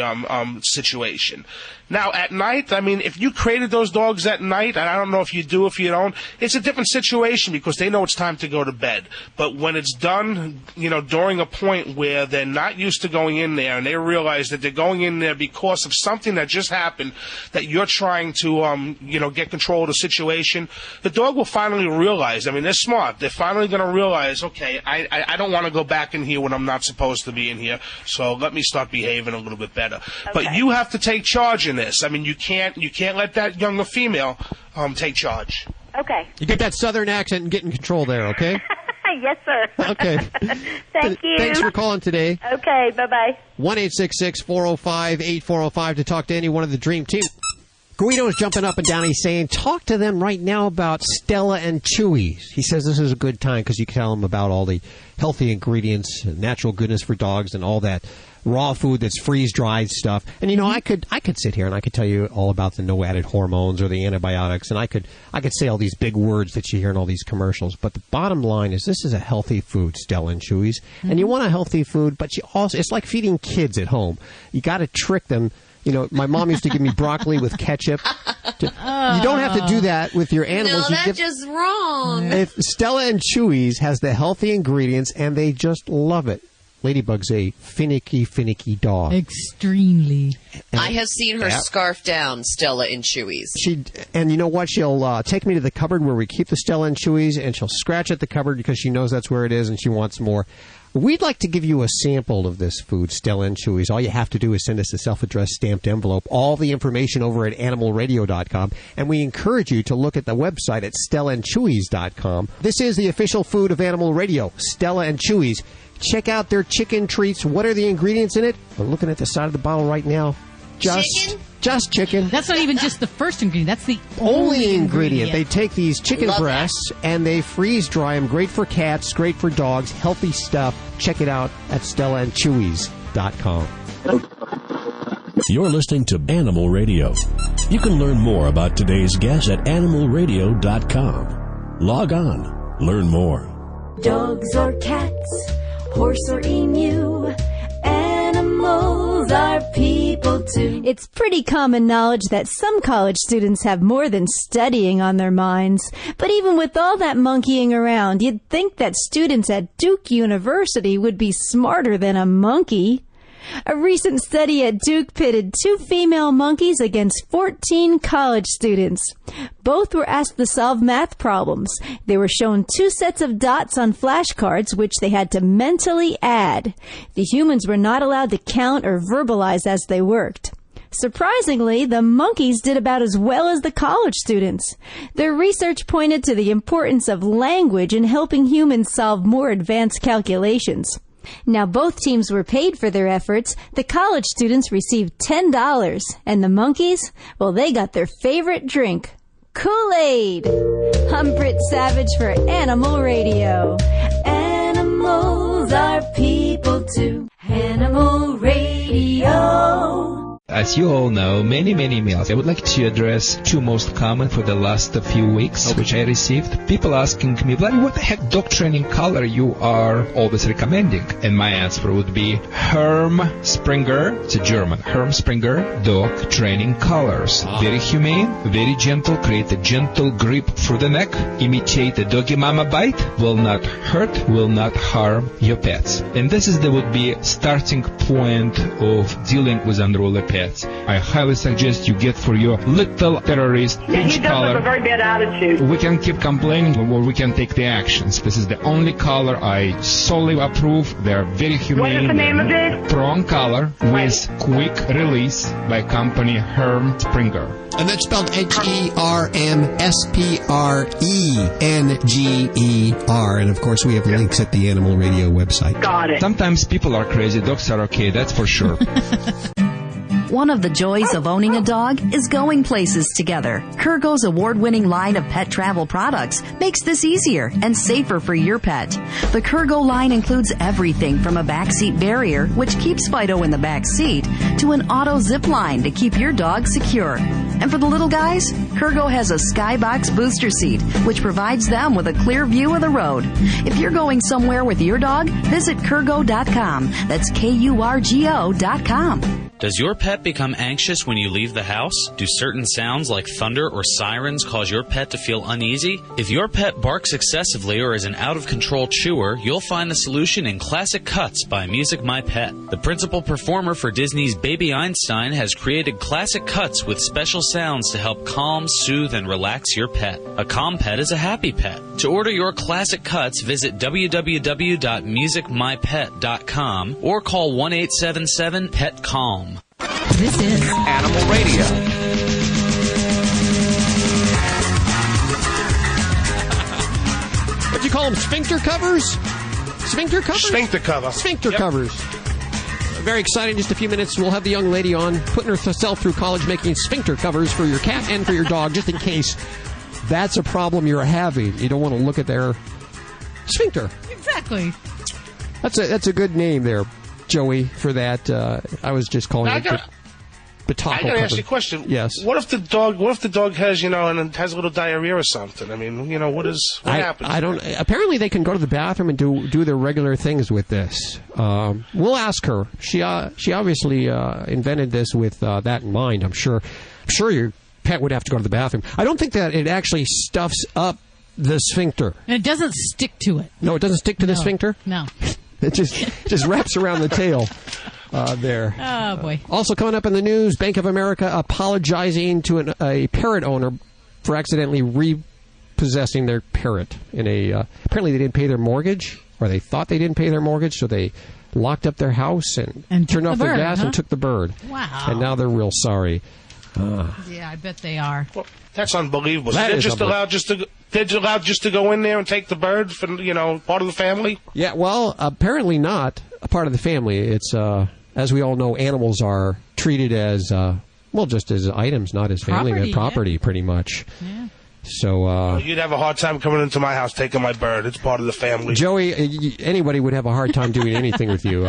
situation. Now, at night, I mean, if you crated those dogs at night, and I don't know if you do, if you don't, it's a different situation because they know it's time to go to bed. But when it's done, during a point where they're not used to going in there and they realize that they're going in there because of something that just happened, that you're trying to, get control of the situation, the dog will finally realize, I mean, they're smart. They're finally going to realize, okay, I don't want to go back in here when I'm not supposed to be in here, so let me start behaving a little bit better. Okay. But you have to take charge in this. I mean, you can't let that younger female take charge. Okay. You get that southern accent and get in control there, okay? Yes, sir. Okay. Thank you. Thanks for calling today. Okay, bye-bye. 1-866-405-8405 to talk to any one of the Dream Team. Guido's jumping up and down. He's saying, talk to them right now about Stella and Chewy's. He says this is a good time because you can tell them about all the healthy ingredients, natural goodness for dogs, and all that raw food that's freeze-dried stuff. And, I could sit here and I could tell you all about the no-added hormones or the antibiotics, and I could say all these big words that you hear in all these commercials. But the bottom line is this is a healthy food, Stella and Chewy's. And you want a healthy food, but it's like feeding kids at home. You got to trick them. My mom used to give me broccoli with ketchup. You don't have to do that with your animals. No, that's just wrong. If Stella and Chewy's has the healthy ingredients, and they just love it. Ladybug's a finicky dog. Extremely. I have seen her scarf down Stella and Chewy's. And you know what? She'll take me to the cupboard where we keep the Stella and Chewy's, and she'll scratch at the cupboard because she knows that's where it is and she wants more. We'd like to give you a sample of this food, Stella and Chewy's. All you have to do is send us a self-addressed stamped envelope. All the information over at animalradio.com. And we encourage you to look at the website at stellaandchewy's.com. This is the official food of Animal Radio, Stella and Chewy's. Check out their chicken treats. What are the ingredients in it? I'm looking at the side of the bottle right now. Just chicken. That's not even just the first ingredient. That's the only ingredient. They take these chicken breasts and they freeze dry them. Great for cats, great for dogs, healthy stuff. Check it out at stellaandchewy's.com. You're listening to Animal Radio. You can learn more about today's guest at animalradio.com. Log on. Learn more. Dogs or cats, horse or emu, animals are people too. It's pretty common knowledge that some college students have more than studying on their minds. But even with all that monkeying around, you'd think that students at Duke University would be smarter than a monkey. A recent study at Duke pitted 2 female monkeys against 14 college students. Both were asked to solve math problems. They were shown 2 sets of dots on flashcards, which they had to mentally add. The humans were not allowed to count or verbalize as they worked. Surprisingly, the monkeys did about as well as the college students. Their research pointed to the importance of language in helping humans solve more advanced calculations. Now, both teams were paid for their efforts. The college students received $10, and the monkeys, well, they got their favorite drink, Kool-Aid. I'm Britt Savage for Animal Radio. Animals are people too. Animal Radio. As you all know, many meals. I would like to address 2 most common for the last few weeks, which I received. People asking me, Vlad, what the heck dog training color you are always recommending? And my answer would be Herm Springer. It's a German. Herm Springer dog training colors. Very humane, very gentle, create a gentle grip through the neck, imitate a doggy mama bite, will not hurt, will not harm your pets. And this is would be starting point of dealing with unruly pets. I highly suggest you get for your little terrorist he does color. have a very bad attitude. We can keep complaining or we can take the actions. This is the only color I solely approve. They're very humane. What is the name of it? Prong color with quick release by company Herm Springer. And that's spelled HERMSPRENGER. And of course, we have links at the Animal Radio website. Got it. Sometimes people are crazy. Dogs are okay. That's for sure. One of the joys of owning a dog is going places together. Kurgo's award-winning line of pet travel products makes this easier and safer for your pet. The Kurgo line includes everything from a backseat barrier, which keeps Fido in the back seat, to an auto zip line to keep your dog secure. And for the little guys, Kurgo has a Skybox booster seat, which provides them with a clear view of the road. If you're going somewhere with your dog, visit Kurgo.com. That's KURGO.com. Does your pet become anxious when you leave the house? Do certain sounds like thunder or sirens cause your pet to feel uneasy? If your pet barks excessively or is an out-of-control chewer, you'll find the solution in Classic Cuts by Music My Pet. The principal performer for Disney's Baby Einstein has created Classic Cuts with special sounds to help calm, soothe, and relax your pet. A calm pet is a happy pet. To order your Classic Cuts, visit www.musicmypet.com or call 1-877-PET-CALM. This is Animal Radio. What do you call them? Sphincter covers? Sphincter covers? Sphincter cover. Sphincter covers. Very exciting. Just a few minutes, we'll have the young lady on putting herself through college making sphincter covers for your cat and for your dog, just in case that's a problem you're having. You don't want to look at their sphincter. Exactly. That's a good name there, Joey, for that. I was just calling it the taco I gotta ask cover. you a question. Yes. What if the dog has, and has a little diarrhea or something? I mean, what happens? I don't. Apparently, they can go to the bathroom and do their regular things with this. We'll ask her. She obviously invented this with that in mind. I'm sure your pet would have to go to the bathroom. I don't think that it actually stuffs up the sphincter. And it doesn't stick to it. No, it doesn't stick to the sphincter? No. It just wraps around the tail there. Oh, boy. Also coming up in the news, Bank of America apologizing to a parrot owner for accidentally repossessing their parrot. Apparently they didn't pay their mortgage, or they thought they didn't pay their mortgage, so they locked up their house and turned off their gas and took the bird. Wow. And now they're real sorry. Yeah, I bet they are. Well, that's unbelievable. That they're is just allowed just to go in there and take the bird for part of the family. Yeah, well, apparently not a part of the family. It's as we all know, animals are treated as just as items, not as family property, pretty much. Yeah. So you'd have a hard time coming into my house taking my bird. It's part of the family. Joey, anybody would have a hard time doing anything with you,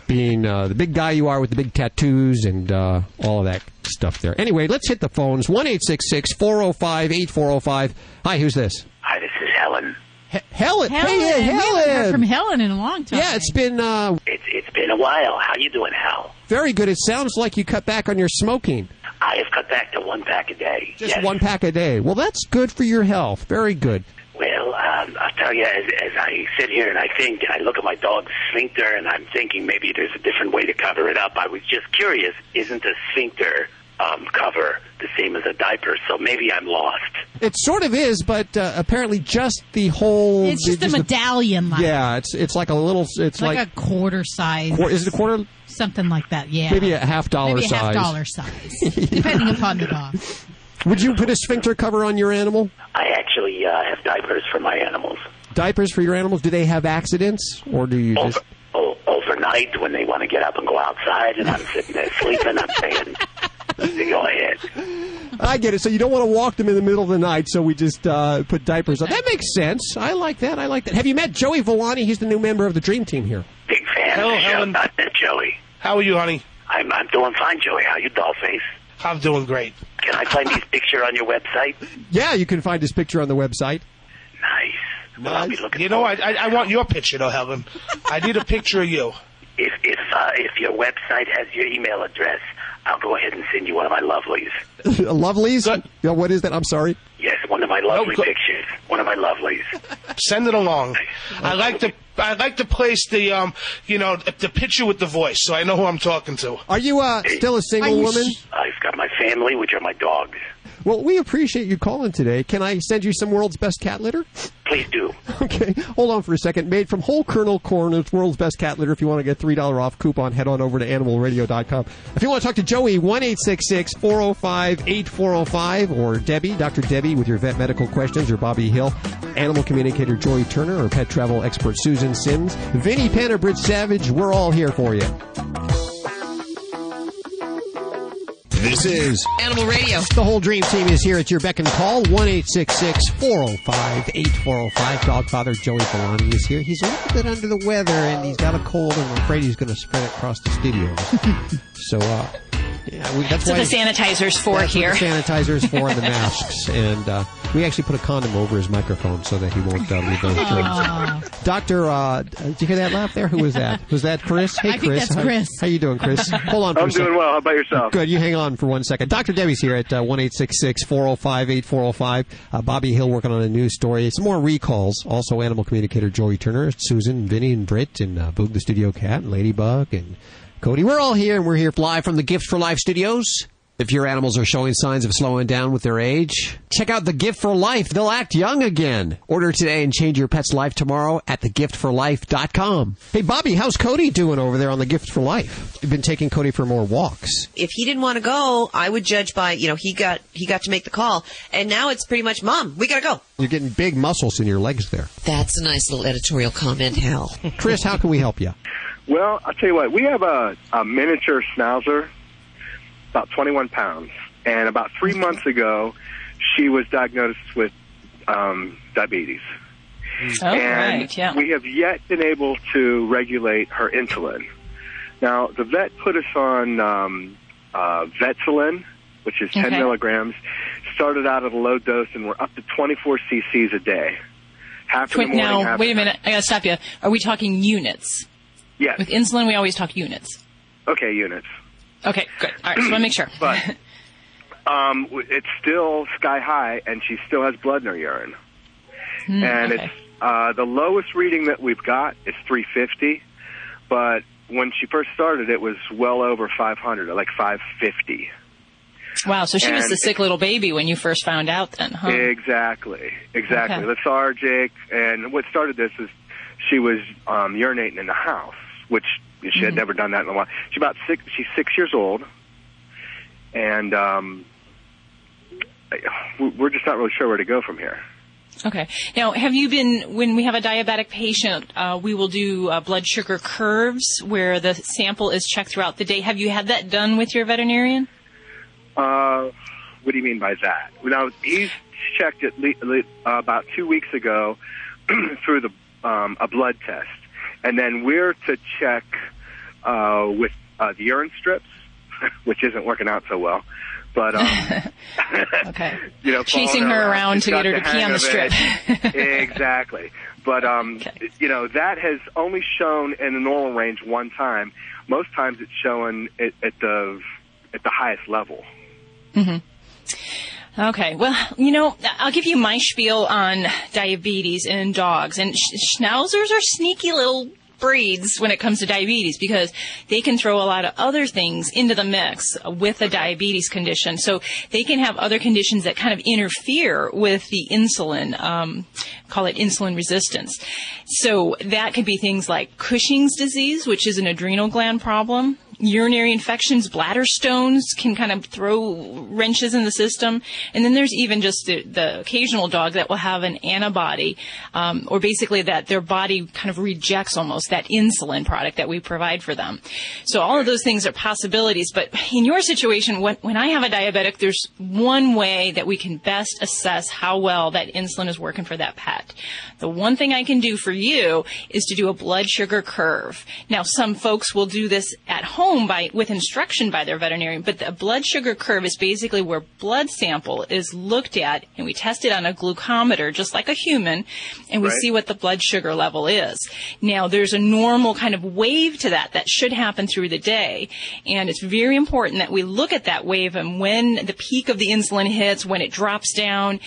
being the big guy you are with the big tattoos and all of that stuff there. Anyway, let's hit the phones. 1-866-405-8405. Hi, who's this? Hi, this is Helen. Helen. Hey, We haven't Helen. heard from Helen in a long time. Yeah, it's been It's been a while. How you doing, Hal? very good. It sounds like you cut back on your smoking. I have cut back to 1 pack a day. Just yes. 1 pack a day. Well, that's good for your health. Very good. Well, I'll tell you, as I sit here and I think, and I look at my dog's sphincter, and I'm thinking maybe there's a different way to cover it up. I was just curious, isn't a sphincter cover the same as a diaper? So maybe I'm lost. It sort of is, but apparently just the whole... It's just a medallion-like. Yeah, it's like a little... It's like a quarter size. Is it a quarter? Something like that, yeah. Maybe a $half size. Maybe a $half size, depending upon the dog. Would you put a sphincter cover on your animal? I actually have diapers for my animals. Diapers for your animals? Do they have accidents? Or do you just... Overnight, when they want to get up and go outside, and I'm sitting there sleeping, I'm saying, go ahead. I get it. So you don't want to walk them in the middle of the night, so we just put diapers on. That makes sense. I like that. Have you met Joey Villani? He's the new member of the Dream Team here. Big fan Hello, of the show. Helen. Not that Joey. How are you, honey? I'm doing fine, Joey. How you, dollface? I'm doing great. Can I find his picture on your website? Yeah, you can find his picture on the website. Nice. Well, I'll be looking. I want your picture, though, Helen. I need a picture of you. If your website has your email address, I'll go ahead and send you one of my lovelies. Lovelies? Yeah, what is that? I'm sorry. Yes, one of my lovely pictures. One of my lovelies. Send it along. I like to place the the picture with the voice, so I know who I'm talking to. Are you still a single woman? I've got my family, which are my dogs. Well, we appreciate you calling today. Can I send you some World's Best Cat Litter? Please do. Okay, hold on for a second. Made from whole kernel corn, it's World's Best Cat Litter. If you want to get $3 off coupon, head on over to animalradio.com. If you want to talk to Joey, 1-866-405-8405, or Debbie, Dr. Debbie, with your vet medical questions, or Bobby Hill, animal communicator Joy Turner, or pet travel expert Susan Sims, Vinnie Penn, or Britt Savage, we're all here for you. This is Animal Radio. The whole Dream Team is here at your beck and call. 1-866-405-8405. Dogfather Joey Villani is here. He's a little bit under the weather, and he's got a cold, and I'm afraid he's going to spread it across the studio. So, that's what why the sanitizer's for here. What the sanitizer's for and the masks. And we actually put a condom over his microphone so that he won't leave those germs. Doctor, did you hear that laugh there? Who was that? Was that Chris? Hey, I think Chris. that's Chris. How you doing, Chris? Hold on for a second. I'm doing well. How about yourself? Good. You hang on for 1 second. Dr. Debbie's here at 1-866-405-8405. Bobby Hill working on a news story. Some more recalls. Also, animal communicator Joey Turner, Susan, Vinny, and Britt, and Boog the Studio Cat, and Ladybug, and Cody. We're all here, and we're here live from the Gift for Life studios. If your animals are showing signs of slowing down with their age, check out The Gift for Life. They'll act young again. Order today and change your pet's life tomorrow at thegiftforlife.com. Hey, Bobby, how's Cody doing over there on The Gift for Life? You've been taking Cody for more walks. If he didn't want to go, I would judge by, he got to make the call. And now it's pretty much, Mom, we got to go. You're getting big muscles in your legs there. That's a nice little editorial comment, Hal. Chris, how can we help you? Well, I'll tell you what. We have a miniature schnauzer, about 21 pounds. And about 3 months ago, she was diagnosed with diabetes. Oh, and right, yeah. we have yet been able to regulate her insulin. Now, the vet put us on Vetsulin, which is 10 milligrams. Started out at a low dose, and we're up to 24 cc's a day. Half in the morning, now, half wait a minute. I got to stop you. Are we talking units? Yes. With insulin, we always talk units. Okay, units. Okay, good. All right, just want to make sure. But it's still sky high, and she still has blood in her urine. And okay. it's the lowest reading that we've got is 350. but when she first started, it was well over 500, like 550. Wow, so she was the sick little baby when you first found out then, huh? Exactly. Okay. Lethargic. And what started this is she was urinating in the house, which she had never done that in a while. She's 6 years old, and we're just not really sure where to go from here. Okay. Now, when we have a diabetic patient, we will do blood sugar curves where the sample is checked throughout the day. Have you had that done with your veterinarian? What do you mean by that? Now, he's checked it about 2 weeks ago through a blood test. And then we're to check with the urine strips, which isn't working out so well. But, okay. Chasing her around to get her to pee on the strip. Exactly. But, that has only shown in the normal range one time. Most times it's showing it at the highest level. Mm-hmm. Okay. Well, I'll give you my spiel on diabetes in dogs. And schnauzers are sneaky little breeds when it comes to diabetes because they can throw a lot of other things into the mix with a diabetes condition. So they can have other conditions that kind of interfere with the insulin, call it insulin resistance. So that could be things like Cushing's disease, which is an adrenal gland problem. Urinary infections, bladder stones can kind of throw wrenches in the system. And then there's even just the occasional dog that will have an antibody, or basically that their body kind of rejects almost that insulin product that we provide for them. So all of those things are possibilities. But in your situation, when I have a diabetic, there's one way that we can best assess how well that insulin is working for that pet. The one thing I can do for you is to do a blood sugar curve. Now, some folks will do this at home with instruction by their veterinarian, but the blood sugar curve is basically where blood sample is looked at and we test it on a glucometer just like a human and we see what the blood sugar level is. Now there's a normal kind of wave to that should happen through the day, and it's very important that we look at that wave and when the peak of the insulin hits, when it drops down,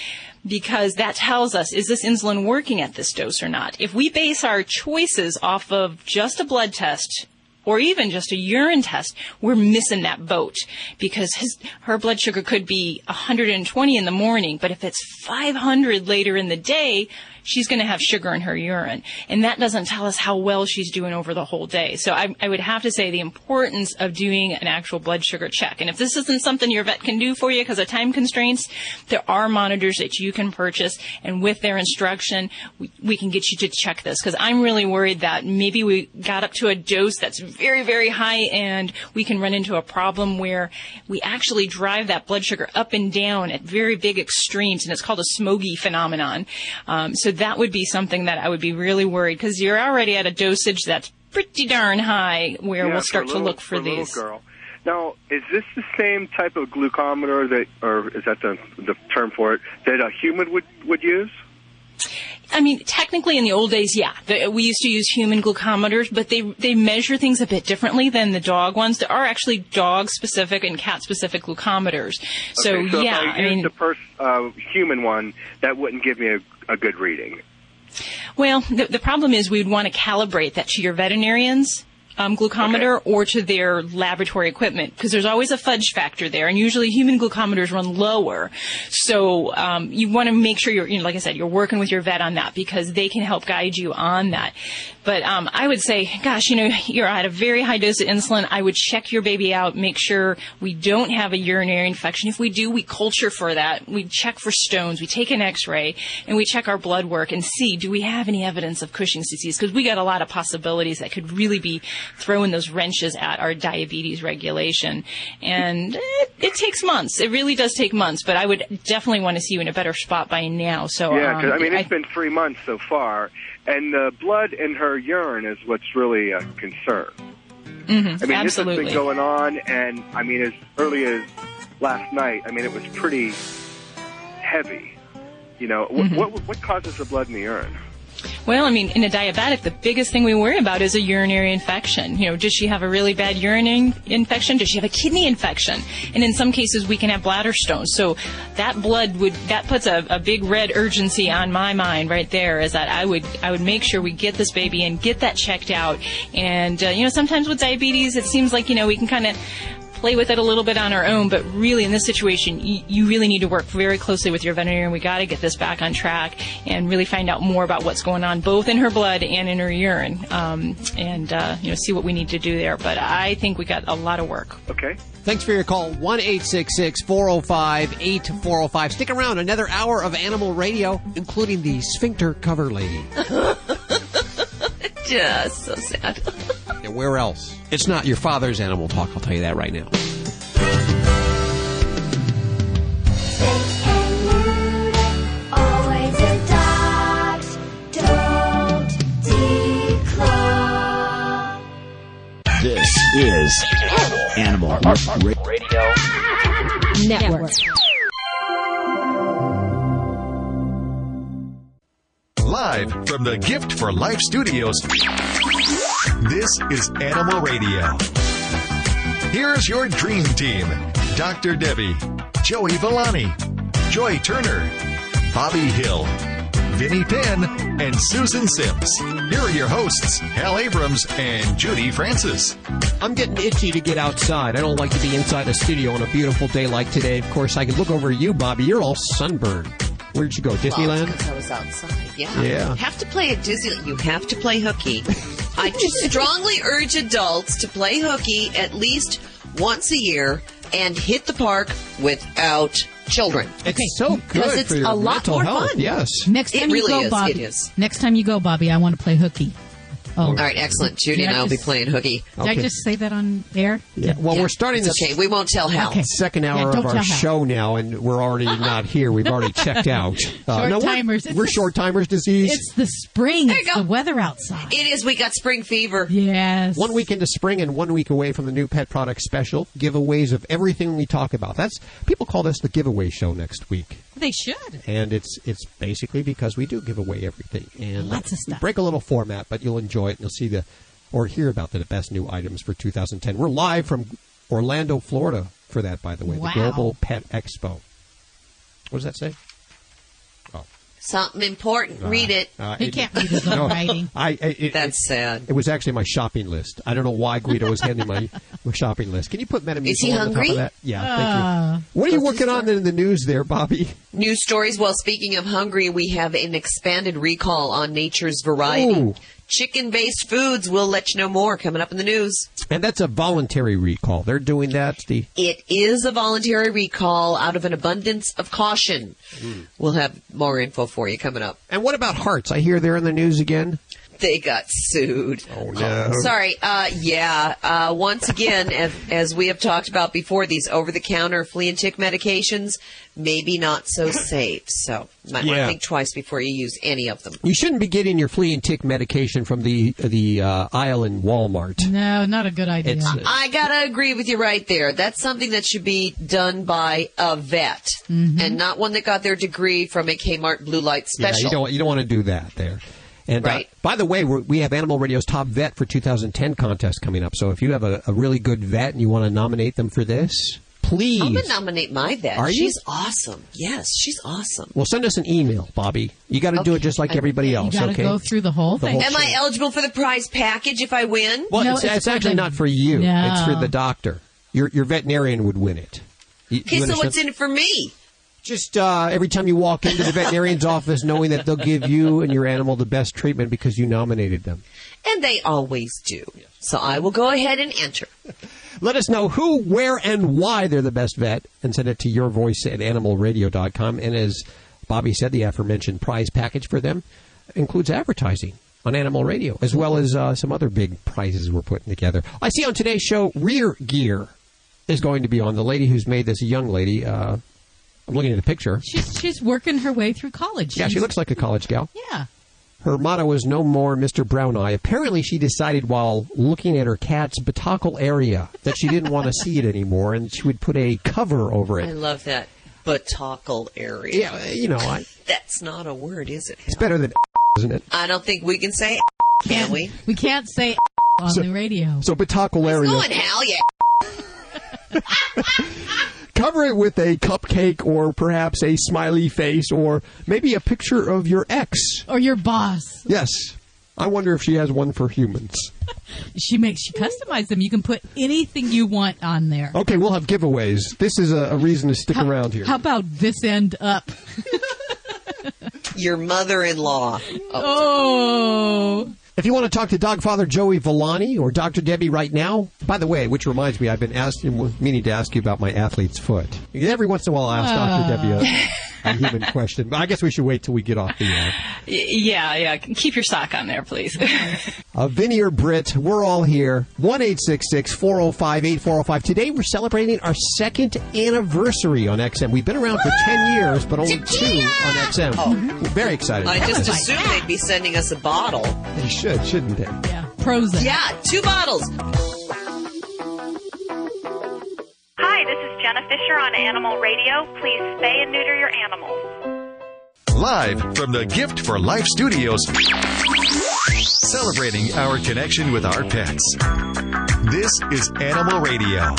because that tells us, is this insulin working at this dose or not? If we base our choices off of just a blood test or even just a urine test, we're missing that boat because her blood sugar could be 120 in the morning, but if it's 500 later in the day, she's going to have sugar in her urine. And that doesn't tell us how well she's doing over the whole day. So I would have to say the importance of doing an actual blood sugar check. And if this isn't something your vet can do for you because of time constraints, there are monitors that you can purchase. And with their instruction, we can get you to check this. Because I'm really worried that maybe we got up to a dose that's very, very high and we can run into a problem where we actually drive that blood sugar up and down at very big extremes. And it's called a smogy phenomenon. So that would be something that I would be really worried because you're already at a dosage that's pretty darn high where we'll start to look for these. Little girl. Now, is this the same type of glucometer or is that the term for it, that a human would use? I mean, technically in the old days, yeah. We used to use human glucometers, but they measure things a bit differently than the dog ones. There are actually dog-specific and cat-specific glucometers. So yeah. If I used the human one, that wouldn't give me a good reading. Well, the problem is we'd want to calibrate that to your veterinarian's glucometer or to their laboratory equipment because there's always a fudge factor there, and usually human glucometers run lower. So you want to make sure like I said, you're working with your vet on that because they can help guide you on that. But I would say, gosh, you're at a very high dose of insulin. I would check your baby out, make sure we don't have a urinary infection. If we do, we culture for that. We check for stones. We take an X-ray, and we check our blood work and see, do we have any evidence of Cushing's disease? Because we got a lot of possibilities that could really be throwing those wrenches at our diabetes regulation. And it takes months. It really does take months. But I would definitely want to see you in a better spot by now. So yeah, because it's been 3 months so far. And the blood in her urine is what's really a concern. Mm-hmm, this has been going on, and as early as last night, it was pretty heavy. What causes the blood in the urine? Well, I mean, in a diabetic, the biggest thing we worry about is a urinary infection. Does she have a really bad urinary infection? Does she have a kidney infection? And in some cases, we can have bladder stones. So that that puts a big red urgency on my mind right there, is that I would make sure we get this baby and get that checked out. And, sometimes with diabetes, it seems like, we can kind of play with it a little bit on our own, but really in this situation, you really need to work very closely with your veterinarian. We got to get this back on track and really find out more about what's going on, both in her blood and in her urine, and see what we need to do there. But I think we got a lot of work. Okay. Thanks for your call, 1-866-405-8405. Stick around, another hour of Animal Radio, including the sphincter cover lady. Just so sad. Yeah, where else? It's not your father's animal talk, I'll tell you that right now. Always adopt, don't declaw. This is Animal Radio Network. Live from the Gift for Life Studios, this is Animal Radio. Here's your dream team: Dr. Debbie, Joey Villani, Joy Turner, Bobby Hill, Vinnie Penn, and Susan Sims. Here are your hosts, Hal Abrams and Judy Francis. I'm getting itchy to get outside. I don't like to be inside a studio on a beautiful day like today. Of course, I can look over at you, Bobby. You're all sunburned. Where'd you go? Disneyland? Because I was outside. Yeah. Yeah. You have to play at Disneyland. You have to play hooky. I just strongly urge adults to play hooky at least once a year and hit the park without children. It's so good because it's for your a lot mental more health. fun. Yes. Next time It really you go, is. Bobby. It is. Next time you go, Bobby, I want to play hooky. Oh. All right, excellent. Judy and I will be playing hooky. Did I just say that on air? Yeah. Well, we're starting It's okay. We won't tell Hal. Okay. second hour Yeah, of don't our tell Hal. show now, and we're already not here. We've already checked out. Short-timers. We're short-timers disease. It's the spring. It's the weather outside. It is. We got spring fever. Yes. 1 week into spring and 1 week away from the new pet product special. Giveaways of everything we talk about. People call this the giveaway show next week. They should. And it's basically because we do give away everything. And Lots of stuff. Break a little format, but you'll enjoy it. And you'll see or hear about the best new items for 2010. We're live from Orlando, Florida for that, by the way. Wow. The Global Pet Expo. What does that say? Something important. Read it. He can't read his own writing. That's sad. It was actually my shopping list. I don't know why Guido was handing my shopping list. Can you put Metamucil Is he on the top hungry? of that? Yeah, thank you. What are you working on in the news there, Bobby? News stories. Well, speaking of hungry, we have an expanded recall on Nature's Variety. Ooh. Chicken-based foods. We'll let you know more coming up in the news. And that's a voluntary recall. They're doing that. It is a voluntary recall out of an abundance of caution. We'll have more info for you coming up. And what about Hearts? I hear they're in the news again. They got sued. Oh, no. Sorry. Once again, as we have talked about before, these over-the-counter flea and tick medications, maybe not so safe. So might want to think twice before you use any of them. You shouldn't be getting your flea and tick medication from the aisle in Walmart. No, not a good idea. I gotta agree with you right there. That's something that should be done by a vet, and not one that got their degree from a Kmart Blue Light Special. Yeah, you don't want to do that there. And by the way, we have Animal Radio's Top Vet for 2010 contest coming up. So if you have a really good vet and you want to nominate them for this, please. I'm going to nominate my vet. Are you? She's awesome. Yes, she's awesome. Well, send us an email, Bobby. You got to do it just like everybody else, You got to okay? go through the whole thing. Am I eligible for the prize package if I win? Well, No, it's actually not for you. No. It's for the doctor. Your veterinarian would win it. Okay, so what's in it for me? Just every time you walk into the veterinarian's office, knowing that they'll give you and your animal the best treatment because you nominated them. And they always do. So I will go ahead and enter. Let us know who, where, and why they're the best vet, and send it to yourvoice at animalradio.com. And as Bobby said, the aforementioned prize package for them includes advertising on Animal Radio, as well as some other big prizes we're putting together. I see on today's show, Rear Gear is going to be on. The lady who's made this, a young lady. I'm looking at a picture. She's working her way through college. Yeah, she looks like a college gal. Yeah. Her motto is "No more Mr. Brown Eye." Apparently, she decided while looking at her cat's batacle area that she didn't want to see it anymore, and she would put a cover over it. I love that. Batacle area. Yeah, That's not a word, is it? It's better than isn't it? I don't think we can say can we? We can't say on the radio. So Petacularia. Go on, Hal, yeah. Cover it with a cupcake or perhaps a smiley face or maybe a picture of your ex. Or your boss. Yes. I wonder if she has one for humans. She customize them. You can put anything you want on there. Okay, we'll have giveaways. This is a reason to stick around here. How about this end up? Your mother-in-law. Oh. If you want to talk to Dog Father Joey Villani or Dr. Debbie right now, by the way, which reminds me, I've been meaning to ask you about my athlete's foot. Every once in a while I ask Dr. Debbie a human question, but I guess we should wait till we get off the air. Yeah. Keep your sock on there, please. Vinny or Britt, we're all here. 1-866-405-8405. Today we're celebrating our 2nd anniversary on XM. We've been around for 10 years, but only 2 on XM. Oh. We're very excited. I just assumed they'd be sending us a bottle. They should, shouldn't they? Yeah, Prozac. Yeah, 2 bottles. Hi, this is Jenna Fisher on Animal Radio. Please spay and neuter your animals. Live from the Gift for Life studios, celebrating our connection with our pets. This is Animal Radio.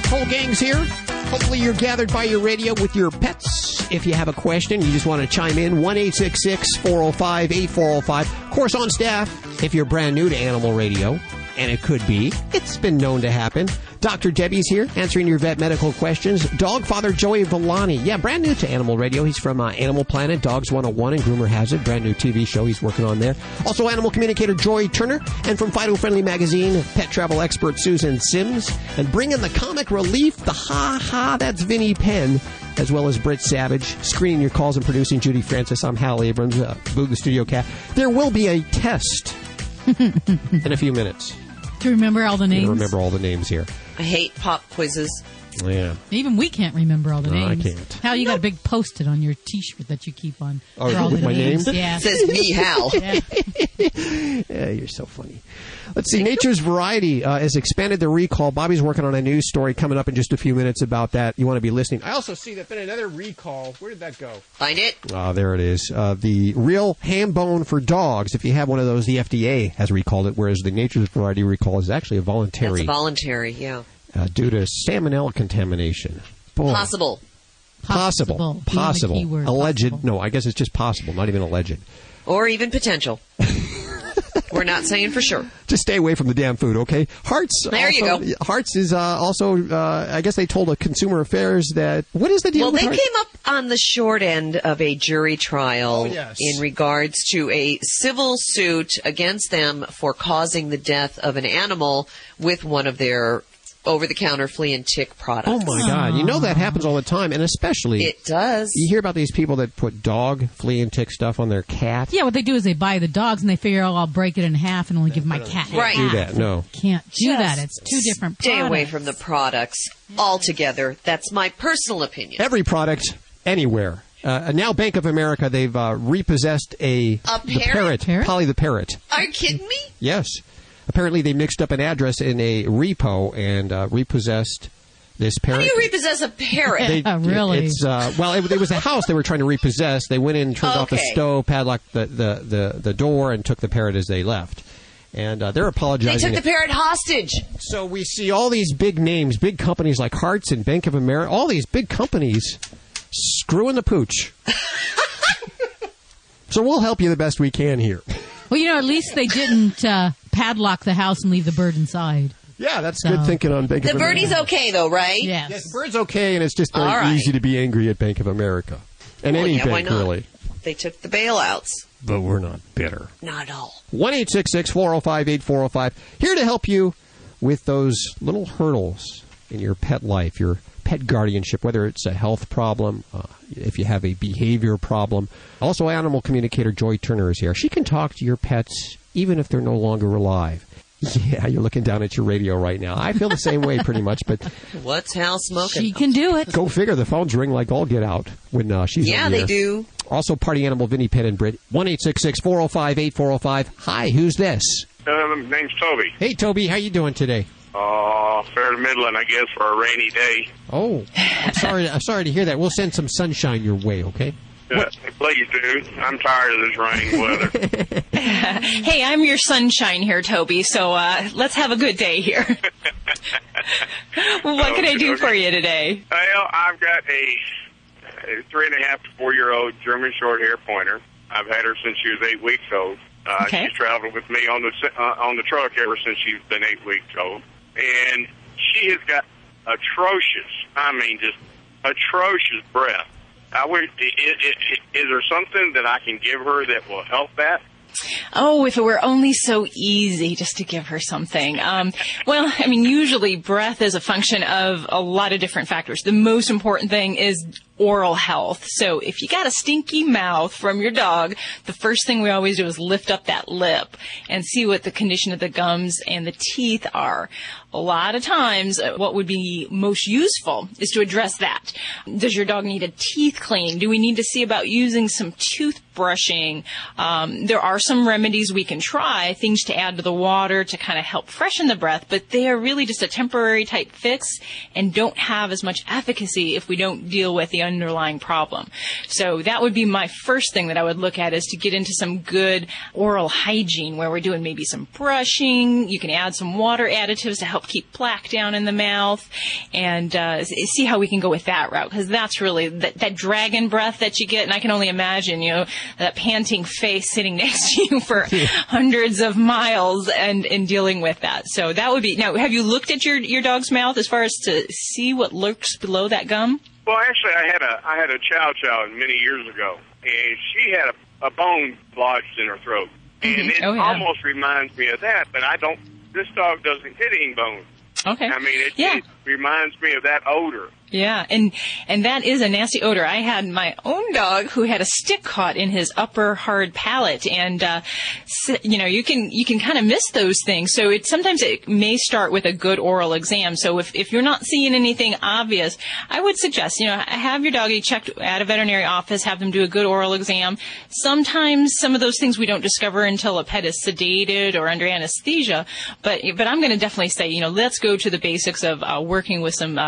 Whole gang's here. Hopefully you're gathered by your radio with your pets. If you have a question, you just want to chime in, 1-866-405-8405. Of course, on staff, if you're brand new to Animal Radio, and it could be, it's been known to happen. Dr. Debbie's here, answering your vet medical questions. Dog Father Joey Villani. Yeah, brand new to Animal Radio. He's from Animal Planet, Dogs 101, and Groomer Hazard. Brand new TV show he's working on there. Also, animal communicator Joy Turner. And from Fido Friendly Magazine, pet travel expert Susan Sims. And bringing the comic relief, the ha-ha, that's Vinny Penn. As well as Britt Savage. Screening your calls and producing Judy Francis. I'm Hal Abrams, Boo the Studio Cat. There will be a test in a few minutes. To remember all the names? Remember all the names here. I hate pop quizzes. Yeah. Even we can't remember all the names. I can't. Hal, you got a big post-it on your T-shirt that you keep on. Oh, for all with the my names. name? Yeah. It says me, Hal. Yeah, you're so funny. Let's see. Nature's Variety has expanded their recall. Bobby's working on a news story coming up in just a few minutes about that. You want to be listening. I also see there's been another recall. Where did that go? Find it. There it is. The real ham bone for dogs. If you have one of those, the FDA has recalled it, whereas the Nature's Variety recall is actually a voluntary. That's a voluntary, yeah. Due to salmonella contamination. Boy. Possible. Alleged. Possible. No, I guess it's just possible, not even alleged. Or even potential. We're not saying for sure. Just stay away from the damn food, okay? Hearts. There you go. Hearts is also, I guess they told Consumer Affairs that, what is the deal with Hearts? Well, they came up on the short end of a jury trial in regards to a civil suit against them for causing the death of an animal with one of their over-the-counter flea and tick products. Oh, my God. You know that happens all the time, and especially... It does. You hear about these people that put dog flea and tick stuff on their cat? Yeah, what they do is they buy the dogs, and they figure, I'll break it in half and only give my cat Right. Do that, no. Can't do that. It's 2 different products. Stay away from the products altogether. That's my personal opinion. Every product, anywhere. Now Bank of America, they've repossessed the parrot, Polly the parrot. Are you kidding me? Yes. Apparently, they mixed up an address in a repo and repossessed this parrot. How do you repossess a parrot? Really? It's it was a house they were trying to repossess. They went in, turned off the stove, padlocked the door, and took the parrot as they left. And they're apologizing. They took the parrot hostage. So we see all these big names, big companies like Hearts and Bank of America, all these big companies screwing the pooch. So we'll help you the best we can here. Well, at least they didn't padlock the house and leave the bird inside. Yeah, that's good thinking on Bank of America. The birdie's okay, though, right? Yes. The bird's okay, and it's just very easy to be angry at Bank of America. And any bank, really. They took the bailouts. But we're not bitter. Not at all. 1-866-405-8405. Here to help you with those little hurdles in your pet life, your pet guardianship, whether it's a health problem, if you have a behavior problem. Also, animal communicator Joy Turner is here. She can talk to your pets even if they're no longer alive. Yeah, you're looking down at your radio right now. I feel the same way pretty much, but... What's Hal smoking? She can do it. Go figure. The phones ring like all get out when she's on the air. They do. Also, party animal Vinny Penn and Britt. 1-866-405-8405. Hi, who's this? Name's Toby. Hey, Toby. How you doing today? Fair to middling, I guess, for a rainy day. Oh, I'm sorry to hear that. We'll send some sunshine your way, okay? Please do. I'm tired of this rain weather. Hey, I'm your sunshine here, Toby, so let's have a good day here. What can I do for you today? Well, I've got a 3.5 to 4-year-old German short-hair pointer. I've had her since she was 8 weeks old. She's traveled with me on the truck ever since she's been 8 weeks old. And she has got just atrocious breath. Is there something that I can give her that will help that? Oh, if it were only so easy just to give her something. Well, I mean, usually breath is a function of a lot of different factors. The most important thing is oral health. So if you got a stinky mouth from your dog, the first thing we always do is lift up that lip and see what the condition of the gums and the teeth are. A lot of times, what would be most useful is to address that. Does your dog need a teeth clean? Do we need to see about using some toothbrushing? There are some remedies we can try, things to add to the water to kind of help freshen the breath, but they are really just a temporary type fix and don't have as much efficacy if we don't deal with the underlying problem. So that would be my first thing that I would look at, is to get into some good oral hygiene where we're doing maybe some brushing. You can add some water additives to help keep plaque down in the mouth, and see how we can go with that route, because that's really that dragon breath that you get. And I can only imagine, that panting face sitting next to you for hundreds of miles and dealing with that. So that would be. Now, have you looked at your dog's mouth as far as to see what lurks below that gum? Well, actually, I had a chow many years ago, and she had a bone lodged in her throat, and it almost reminds me of that. But this dog doesn't hit any bones. Okay. I mean, it reminds me of that odor. Yeah, and that is a nasty odor. I had my own dog who had a stick caught in his upper hard palate, and you can kind of miss those things. So sometimes it may start with a good oral exam. So if you're not seeing anything obvious, I would suggest have your doggy checked at a veterinary office, have them do a good oral exam. Sometimes some of those things we don't discover until a pet is sedated or under anesthesia. But I'm going to definitely say let's go to the basics of working with some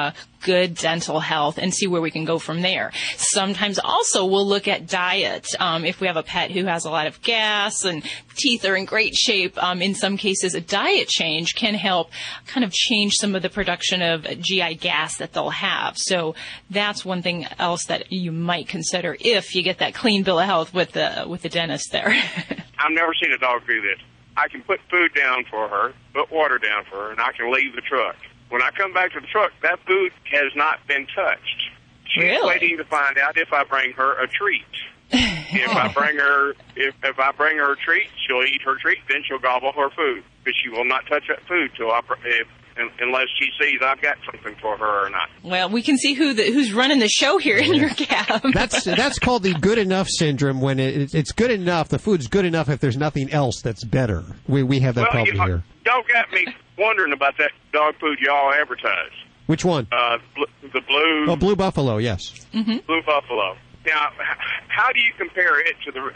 good dental health and see where we can go from there. Sometimes also we'll look at diet. If we have a pet who has a lot of gas and teeth are in great shape, in some cases a diet change can help kind of change some of the production of GI gas that they'll have. So that's one thing else that you might consider if you get that clean bill of health with the dentist there. I've never seen a dog do this. I can put food down for her, put water down for her, and I can leave the truck. When I come back to the truck, that food has not been touched. She's waiting to find out if I bring her a treat. If I bring her a treat, she'll eat her treat, then she'll gobble her food. But she will not touch that food unless she sees I've got something for her or not. Well, we can see who's running the show here in your cab. That's called the good enough syndrome. When it's good enough, the food's good enough if there's nothing else that's better. We have that problem here. Y'all got me wondering about that dog food y'all advertise. Which one? The blue. Oh, Blue Buffalo, yes. Mm-hmm. Blue Buffalo. Now, how do you compare it to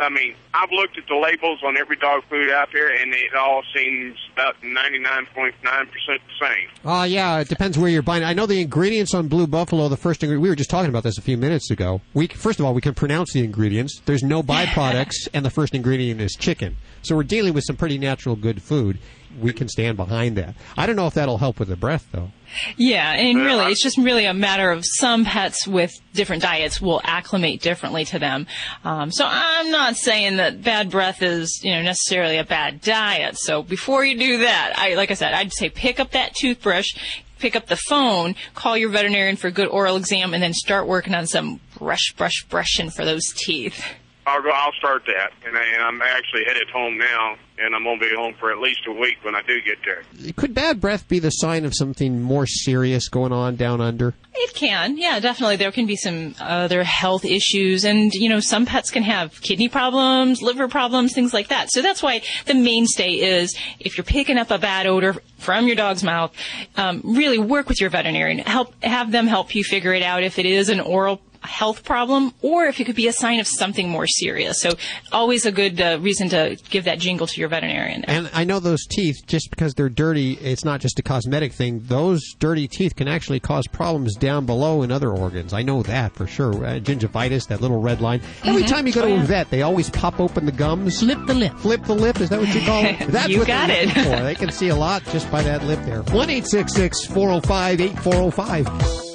I've looked at the labels on every dog food out there, and it all seems about 99.9% the same. Yeah, it depends where you're buying. I know the ingredients on Blue Buffalo, the first ingredient, we were just talking about this a few minutes ago. First of all, we can pronounce the ingredients. There's no byproducts, and the first ingredient is chicken. So we're dealing with some pretty natural good food. We can stand behind that. I don't know if that'll help with the breath, though. Yeah, and really, it's just really a matter of some pets with different diets will acclimate differently to them. So I'm not saying that bad breath is, necessarily a bad diet. So before you do that, like I said, I'd say pick up that toothbrush, pick up the phone, call your veterinarian for a good oral exam, and then start working on some brushing for those teeth. I'll start that, and I'm actually headed home now, and I'm going to be home for at least a week when I do get there. Could bad breath be the sign of something more serious going on down under? It can, yeah, definitely. There can be some other health issues, and, some pets can have kidney problems, liver problems, things like that. So that's why the mainstay is, if you're picking up a bad odor from your dog's mouth, really work with your veterinarian. Have them help you figure it out. If it is an oral health problem or if it could be a sign of something more serious. So always a good reason to give that jingle to your veterinarian. And I know those teeth, just because they're dirty, it's not just a cosmetic thing. Those dirty teeth can actually cause problems down below in other organs. I know that for sure. Gingivitis, that little red line. Every time you go to a vet, they always pop open the gums. Flip the lip. Flip the lip, is that what you call it? That's You what got they're it. looking for. They can see a lot just by that lip there. 1-866-405-8405.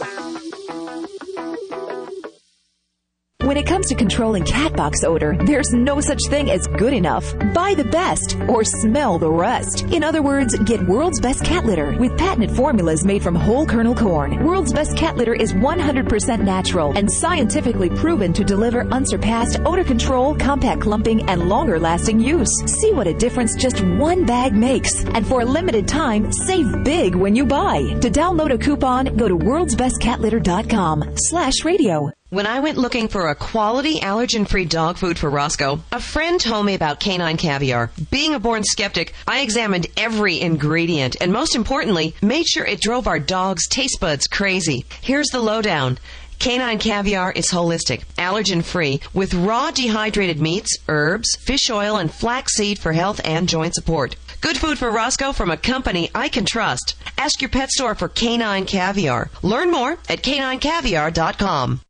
When it comes to controlling cat box odor, there's no such thing as good enough. Buy the best or smell the rest. In other words, get World's Best Cat Litter with patented formulas made from whole kernel corn. World's Best Cat Litter is 100% natural and scientifically proven to deliver unsurpassed odor control, compact clumping, and longer-lasting use. See what a difference just one bag makes. And for a limited time, save big when you buy. To download a coupon, go to worldsbestcatlitter.com/radio. When I went looking for a quality allergen-free dog food for Roscoe, a friend told me about Canine Caviar. Being a born skeptic, I examined every ingredient and, most importantly, made sure it drove our dog's taste buds crazy. Here's the lowdown. Canine Caviar is holistic, allergen-free, with raw dehydrated meats, herbs, fish oil, and flaxseed for health and joint support. Good food for Roscoe from a company I can trust. Ask your pet store for Canine Caviar. Learn more at caninecaviar.com.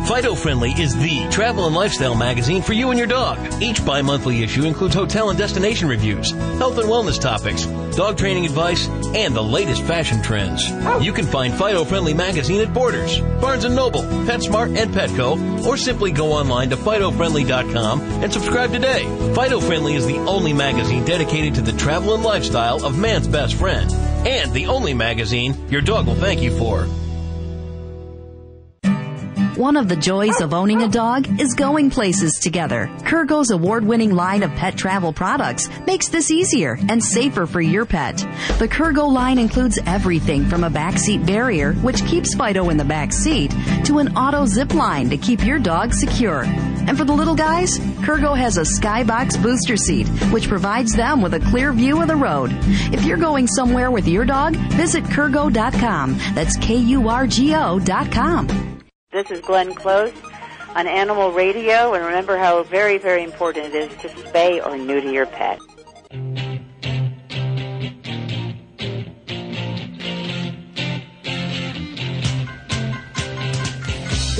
Fido Friendly is the travel and lifestyle magazine for you and your dog. Each bi-monthly issue includes hotel and destination reviews, health and wellness topics, dog training advice, and the latest fashion trends. You can find Fido Friendly magazine at Borders, Barnes & Noble, PetSmart, and Petco, or simply go online to FidoFriendly.com and subscribe today. Fido Friendly is the only magazine dedicated to the travel and lifestyle of man's best friend, and the only magazine your dog will thank you for. One of the joys of owning a dog is going places together. Kurgo's award-winning line of pet travel products makes this easier and safer for your pet. The Kurgo line includes everything from a backseat barrier, which keeps Fido in the back seat, to an auto zip line to keep your dog secure. And for the little guys, Kurgo has a Skybox booster seat, which provides them with a clear view of the road. If you're going somewhere with your dog, visit Kurgo.com. That's KURGO.com. This is Glenn Close on Animal Radio, and remember how very, very important it is to spay or neuter your pet.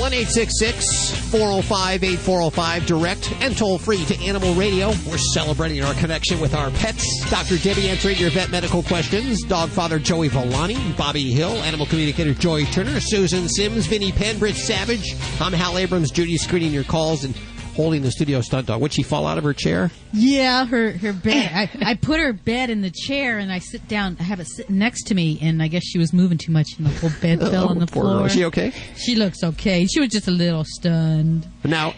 1-866-405-8405, direct and toll-free to Animal Radio. We're celebrating our connection with our pets. Dr. Debbie answering your vet medical questions. Dog father Joey Volani, Bobby Hill, animal communicator Joy Turner, Susan Sims, Vinnie Penn, Britt Savage. I'm Hal Abrams. Judy screening your calls and holding the studio stunt dog. Would she fall out of her chair? Yeah, her bed. I put her bed in the chair, and I sit down. I have it sitting next to me, and I guess she was moving too much, and the whole bed fell on the floor. Is she okay? She looks okay. She was just a little stunned. Now,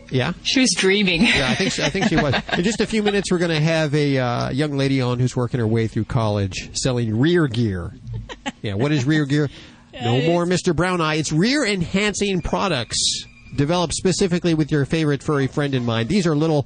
yeah? She was dreaming. Yeah, I think she was. In just a few minutes, we're going to have a young lady on who's working her way through college selling Rear Gear. Yeah, what is Rear Gear? No more Mr. Brown Eye. It's rear-enhancing products developed specifically with your favorite furry friend in mind. These are little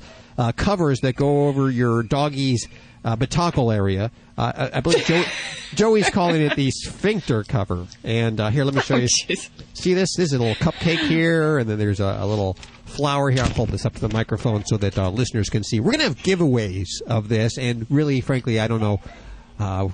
covers that go over your doggy's batacle area. I believe Joey's calling it the sphincter cover. And here, let me show you. See this? This is a little cupcake here, and then there's a little flower here. I'll hold this up to the microphone so that listeners can see. We're going to have giveaways of this, and really, frankly, I don't know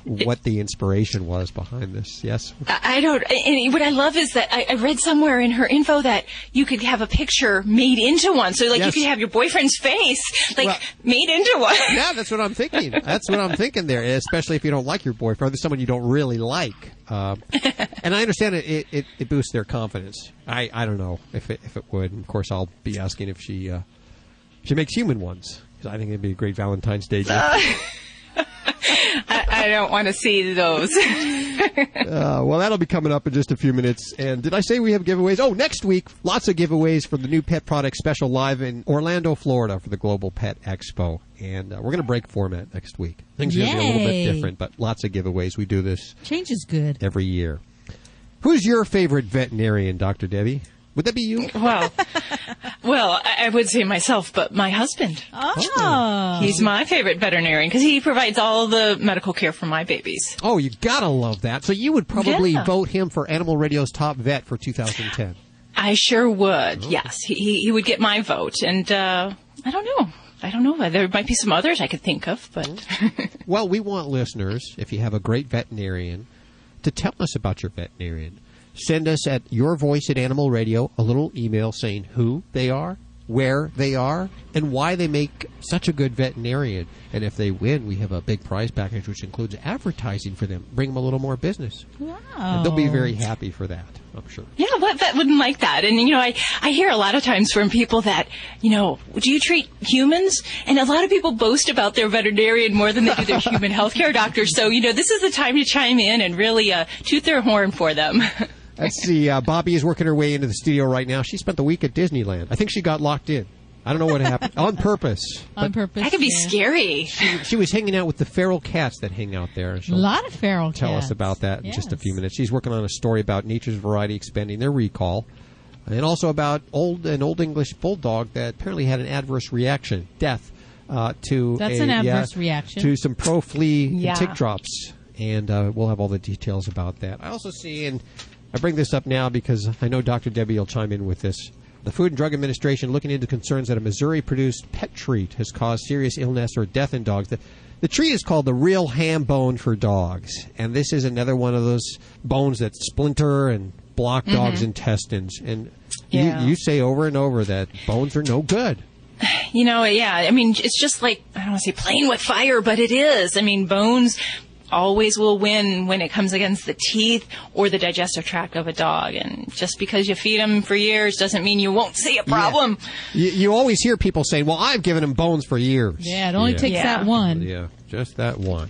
what the inspiration was behind this. Yes? I don't. And what I love is that I read somewhere in her info that you could have a picture made into one. So, like, you could have your boyfriend's face, made into one. Yeah, that's what I'm thinking. That's what I'm thinking there, especially if you don't like your boyfriend. There's someone you don't really like. And I understand it boosts their confidence. I don't know if it would. Of course, I'll be asking if she makes human ones, because I think it'd be a great Valentine's Day gift. I don't want to see those. Well, that'll be coming up in just a few minutes. And did I say we have giveaways? Oh, next week, lots of giveaways for the new Pet Product Special live in Orlando, Florida for the Global Pet Expo. And we're going to break format next week. Things are going to be a little bit different, but lots of giveaways. We do this. Change is good. Every year. Who's your favorite veterinarian, Dr. Debbie? Would that be you? Well, I would say myself, but my husband. Oh. He's my favorite veterinarian because he provides all the medical care for my babies. Oh, you gotta love that. So you would probably vote him for Animal Radio's top vet for 2010. I sure would, yes. He would get my vote. And I don't know. There might be some others I could think of, but... Well, we want listeners, if you have a great veterinarian, to tell us about your veterinarian. Send us at yourvoice at Animal Radio a little email saying who they are, where they are, and why they make such a good veterinarian. And if they win, we have a big prize package which includes advertising for them. Bring them a little more business. Wow. And they'll be very happy for that, I'm sure. Yeah, what vet wouldn't like that? And, I hear a lot of times from people that, do you treat humans? And a lot of people boast about their veterinarian more than they do their human healthcare doctor. So, this is the time to chime in and really toot their horn for them. Let's see. Bobby is working her way into the studio right now. She spent the week at Disneyland. I think she got locked in. I don't know what happened. On purpose. On purpose. That could be scary. She was hanging out with the feral cats that hang out there. A lot of feral cats. Tell us about that in just a few minutes. She's working on a story about Nature's Variety expanding their recall, and also about an old English bulldog that apparently had an adverse reaction, death, to an adverse reaction to some Pro Flea tick drops. And we'll have all the details about that. I also see, and I bring this up now because I know Dr. Debbie will chime in with this. The Food and Drug Administration looking into concerns that a Missouri-produced pet treat has caused serious illness or death in dogs. The treat is called the real ham bone for dogs, and this is another one of those bones that splinter and block dogs' intestines. And you say over and over that bones are no good. It's just like, I don't want to say playing with fire, but it is. Bones always will win when it comes against the teeth or the digestive tract of a dog. And just because you feed them for years doesn't mean you won't see a problem. Yeah. You always hear people say, well, I've given him bones for years. Yeah, it only takes that one. Yeah, just that one.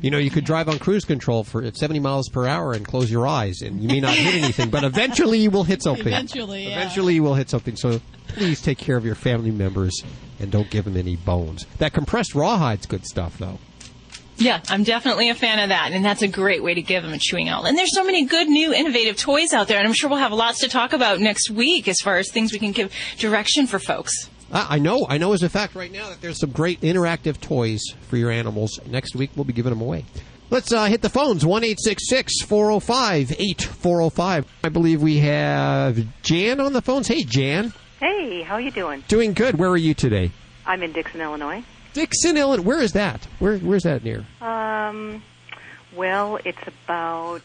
You could drive on cruise control at 70 miles per hour and close your eyes, and you may not hit anything, but eventually you will hit something. Eventually you will hit something. So please take care of your family members and don't give them any bones. That compressed rawhide's good stuff, though. Yeah, I'm definitely a fan of that, and that's a great way to give them a chewing outlet. And there's so many good, new, innovative toys out there, and I'm sure we'll have lots to talk about next week as far as things we can give direction for folks. I know as a fact right now that there's some great interactive toys for your animals. Next week, we'll be giving them away. Let's hit the phones, 1-866-405-8405. I believe we have Jan on the phones. Hey, Jan. Hey, how you doing? Doing good. Where are you today? I'm in Dixon, Illinois. Dixon, Illinois. Where is that? Where's that near? Well, it's about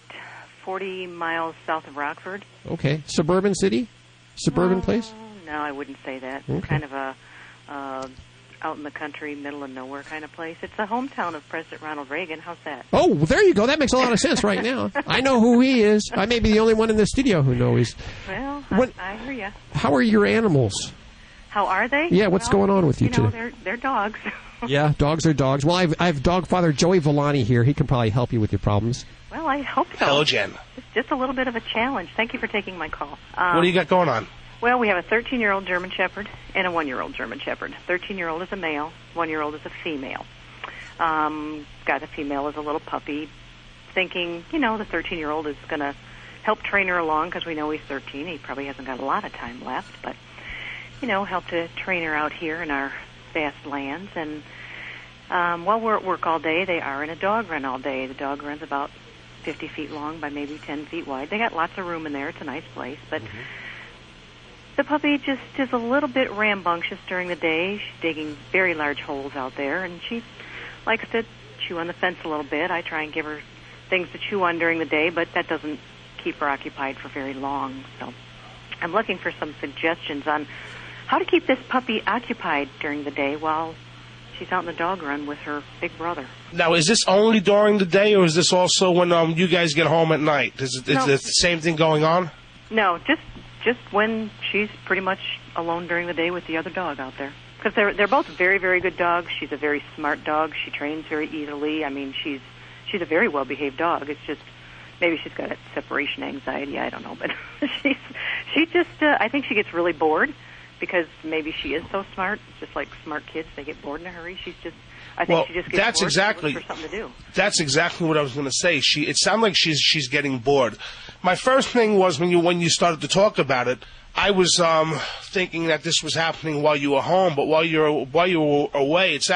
40 miles south of Rockford. Okay. Suburban city? Suburban place? No, I wouldn't say that. Okay. It's kind of a out in the country, middle of nowhere kind of place. It's the hometown of President Ronald Reagan. How's that? Oh, well, there you go. That makes a lot of sense right now. I know who he is. I may be the only one in the studio who knows. Well, I hear you. How are your animals? How are they? Yeah, what's going on with you today? They're dogs. Yeah, dogs are dogs. Well, I have dog father Joey Villani here. He can probably help you with your problems. Well, I hope so. Hello, Jen. It's just a little bit of a challenge. Thank you for taking my call. What do you got going on? Well, we have a 13-year-old German Shepherd and a 1-year-old German Shepherd. 13-year-old is a male, 1-year-old is a female. Got the female as a little puppy, thinking, the 13-year-old is going to help train her along because we know he's 13. He probably hasn't got a lot of time left, but, help to train her out here in our vast lands. And while we're at work all day, they are in a dog run all day. The dog run's about 50 feet long by maybe 10 feet wide. They got lots of room in there. It's a nice place, but... The puppy just is a little bit rambunctious during the day. She's digging very large holes out there, and she likes to chew on the fence a little bit. I try and give her things to chew on during the day, but that doesn't keep her occupied for very long. So I'm looking for some suggestions on how to keep this puppy occupied during the day while she's out in the dog run with her big brother. Now, is this only during the day, or is this also when you guys get home at night? Is it the same thing going on? No, just when she's pretty much alone during the day with the other dog out there. Because they're both very, very good dogs. She's a very smart dog. She trains very easily. I mean, she's a very well-behaved dog. It's just maybe she's got separation anxiety. I don't know, but she just I think she gets really bored because maybe she is so smart. Just like smart kids, they get bored in a hurry. I think she just gets bored and looks for something to do. That's exactly what I was going to say. It sounded like she's getting bored. My first thing was when you started to talk about it, I was thinking that this was happening while you were home, but while you were away, it's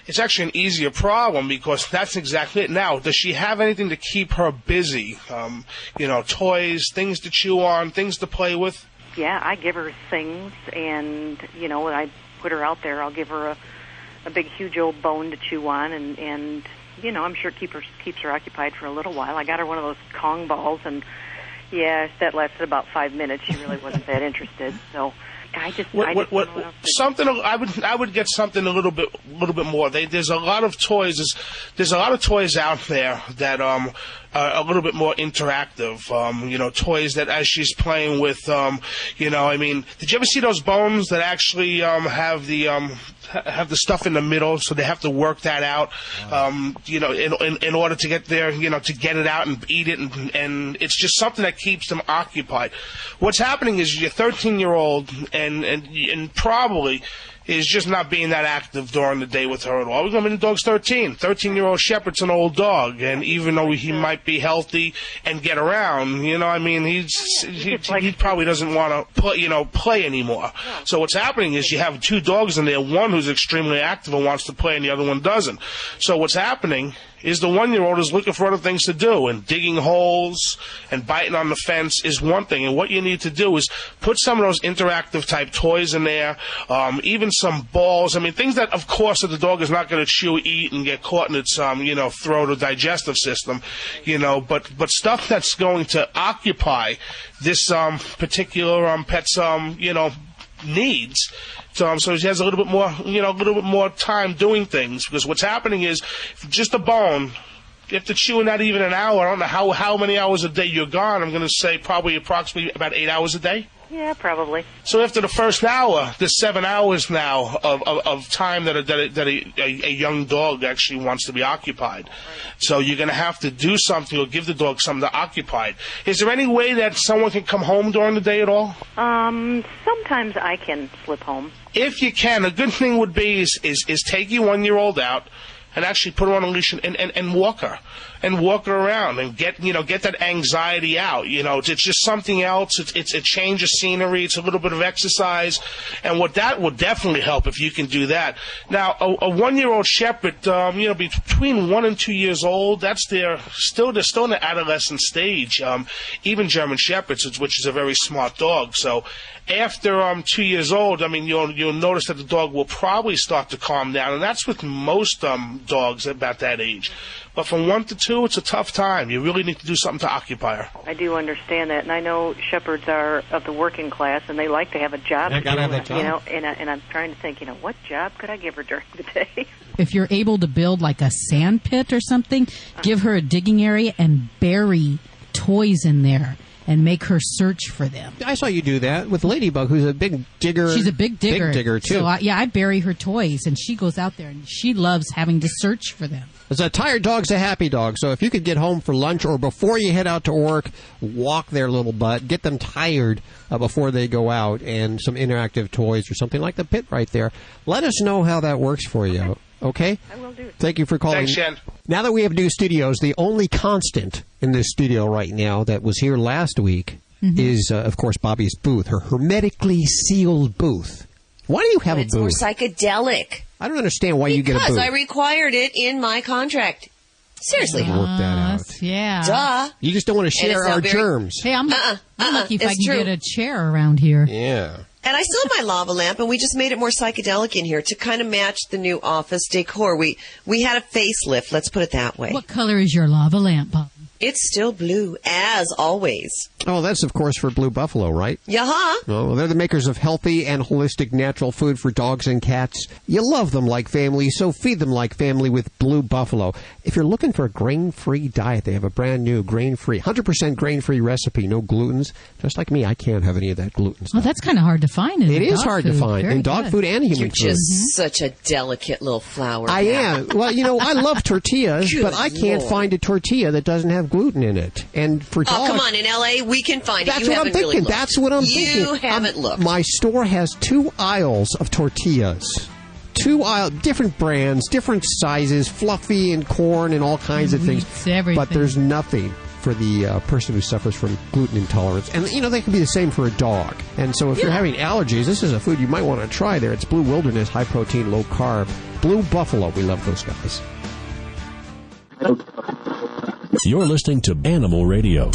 it's actually an easier problem because that's exactly it. Now, does she have anything to keep her busy? Toys, things to chew on, things to play with? Yeah, I give her things, and, when I put her out there, I'll give her a big, huge old bone to chew on, and I'm sure keeps her occupied for a little while. I got her one of those Kong balls, and, yeah, that lasted about 5 minutes. She really wasn't that interested, so... I would get something a little bit more. There's a lot of toys. There's a lot of toys out there that are a little bit more interactive. Toys that as she's playing with, did you ever see those bones that actually have the stuff in the middle, so they have to work that out, in order to get there, to get it out and eat it, and it's just something that keeps them occupied. What's happening is your 13-year-old and probably is just not being that active during the day with her at all. The dog's 13. 13-year-old Shepherd's an old dog, and even though he might be healthy and get around, he probably doesn't want to play anymore. So what's happening is you have two dogs in there, one who's extremely active and wants to play, and the other one doesn't. So what's happening is the 1-year-old is looking for other things to do, and digging holes and biting on the fence is one thing. And what you need to do is put some of those interactive type toys in there, even some balls. Things that, of course, that the dog is not going to chew, eat, and get caught in its, throat or digestive system, but stuff that's going to occupy this particular pet's, needs. So she has a little bit more time doing things, because what's happening is just a bone. You have to chew in that even an hour. I don't know how many hours a day you're gone. I'm going to say probably approximately about 8 hours a day. Yeah, probably. So after the first hour, there's 7 hours now of time that a young dog actually wants to be occupied. Right. So you're going to have to do something or give the dog something to occupy. Is there any way that someone can come home during the day at all? Sometimes I can slip home. If you can, a good thing would be is take your 1-year-old out and actually put her on a leash and walk her. And walk her around and get that anxiety out. It's just something else. It's a change of scenery. It's a little bit of exercise. And what that will definitely help if you can do that. Now, a 1-year-old Shepherd, between 1 and 2 years old, they're still in the adolescent stage. Even German Shepherds, which is a very smart dog. So after 2 years old, you'll notice that the dog will probably start to calm down. And that's with most dogs about that age. But from 1 to 2, it's a tough time. You really need to do something to occupy her. I do understand that, and I know Shepherds are of the working class, and they like to have a job. They gotta have that job. And I'm trying to think, what job could I give her during the day? If you're able to build like a sand pit or something, give her a digging area and bury toys in there. And make her search for them. I saw you do that with Ladybug, who's a big digger. She's a big digger. Big digger, too. So, I bury her toys, and she goes out there, and she loves having to search for them. As a tired dog's a happy dog, so if you could get home for lunch or before you head out to work, walk their little butt, get them tired before they go out, and some interactive toys or something like the pit right there. Let us know how that works for you. Okay? I will do. Thank you for calling. Thanks, Jen. Now that we have new studios, the only constant in this studio right now that was here last week is, of course, Bobby's booth, her hermetically sealed booth. Why do you have a booth? It's more psychedelic. I don't understand why you get a booth. Because I required it in my contract. Seriously. Work that out. Yeah. Duh. You just don't want to share our germs. Hey, I'm lucky if I can get a chair around here. Yeah. And I still have my lava lamp, and we just made it more psychedelic in here to kind of match the new office decor. We had a facelift, let's put it that way. What color is your lava lamp, Bob? It's still blue, as always. Oh, that's, of course, for Blue Buffalo, right? Yeah. Oh, they're the makers of healthy and holistic natural food for dogs and cats. You love them like family, so feed them like family with Blue Buffalo. If you're looking for a grain-free diet, they have a brand-new grain-free, 100% grain-free recipe, no glutens. Just like me, I can't have any of that gluten stuff. Well, that's kind of hard to find in It is dog hard food. to find Very in dog good. food and human You're food. just such a delicate little flower. I am. Well, I love tortillas, but I can't find a tortilla that doesn't have gluten in it. And for dogs, oh, come on. In L.A., we can find it. That's You what I'm haven't thinking. really looked. That's what I'm thinking. You haven't looked. My store has 2 aisles of tortillas. 2 aisles, different brands, different sizes, fluffy and corn and all kinds of things. Everything. But there's nothing for the person who suffers from gluten intolerance. And, they can be the same for a dog. And so if you're having allergies, this is a food you might want to try there. It's Blue Wilderness, high protein, low carb. Blue Buffalo, we love those guys. You're listening to Animal Radio.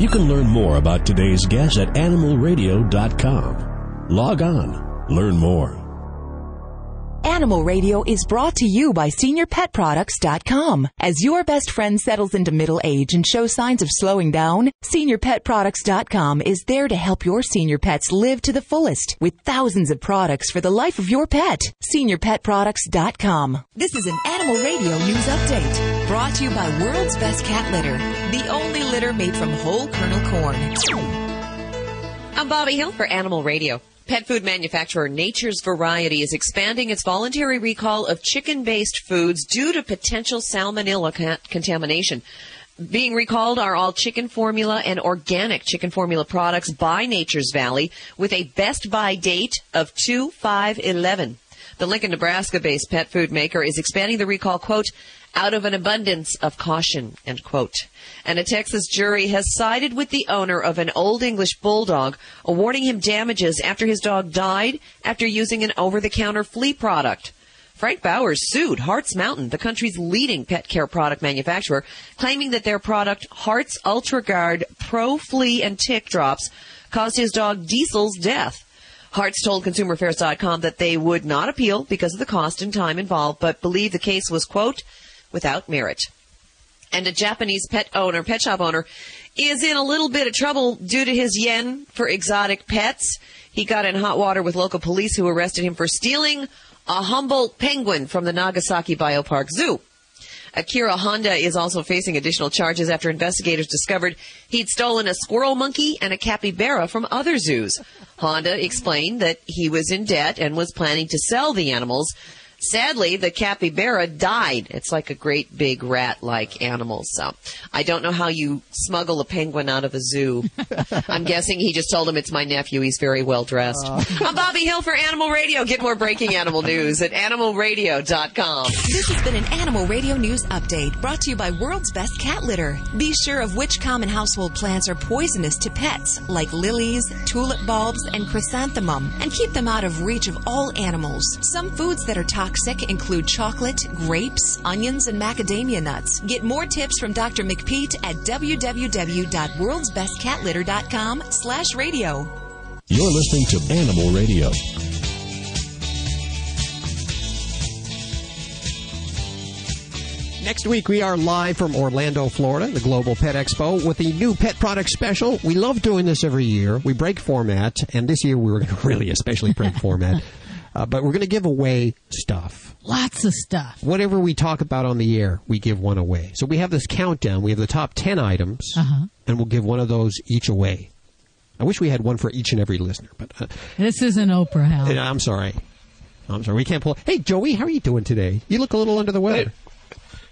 You can learn more about today's guest at animalradio.com. Log on. Learn more. Animal Radio is brought to you by SeniorPetProducts.com. As your best friend settles into middle age and shows signs of slowing down, SeniorPetProducts.com is there to help your senior pets live to the fullest with thousands of products for the life of your pet. SeniorPetProducts.com. This is an Animal Radio news update brought to you by World's Best Cat Litter, the only litter made from whole kernel corn. I'm Bobby Hill for Animal Radio. Pet food manufacturer Nature's Variety is expanding its voluntary recall of chicken-based foods due to potential Salmonella contamination. Being recalled are all chicken formula and organic chicken formula products by Nature's Valley with a best buy date of 2/5/11. The Lincoln, Nebraska-based pet food maker is expanding the recall, quote, out of an abundance of caution, end quote. And a Texas jury has sided with the owner of an Old English bulldog, awarding him damages after his dog died after using an over-the-counter flea product. Frank Bowers sued Hart's Mountain, the country's leading pet care product manufacturer, claiming that their product, Hart's UltraGuard Pro Flea and Tick Drops, caused his dog Diesel's death. Hart's told ConsumerAffairs.com that they would not appeal because of the cost and time involved, but believe the case was, quote, without merit. And a Japanese pet shop owner, is in a little bit of trouble due to his yen for exotic pets. He got in hot water with local police who arrested him for stealing a Humboldt penguin from the Nagasaki Biopark Zoo. Akira Honda is also facing additional charges after investigators discovered he'd stolen a squirrel monkey and a capybara from other zoos. Honda explained that he was in debt and was planning to sell the animals. Sadly, the capybara died. It's like a great big rat-like animal. So I don't know how you smuggle a penguin out of a zoo. I'm guessing he just told him it's my nephew. He's very well dressed. I'm Bobby Hill for Animal Radio. Get more breaking animal news at animalradio.com. This has been an Animal Radio news update brought to you by World's Best Cat Litter. Be sure of which common household plants are poisonous to pets, like lilies, tulip bulbs, and chrysanthemum, and keep them out of reach of all animals. Some foods that are toxic include chocolate, grapes, onions, and macadamia nuts. Get more tips from Dr. McPeat at www.worldsbestcatlitter.com/radio. You're listening to Animal Radio. Next week, we are live from Orlando, Florida, the Global Pet Expo, with the new pet product special. We love doing this every year. We break format, and this year we were going to really especially break format. But we're going to give away stuff. Lots of stuff. Whatever we talk about on the air, we give one away. So we have this countdown. We have the top 10 items, and we'll give one of those each away. I wish we had one for each and every listener. But this isn't Oprah, Hal. I'm sorry. We can't pull. Hey, Joey, how are you doing today? You look a little under the weather.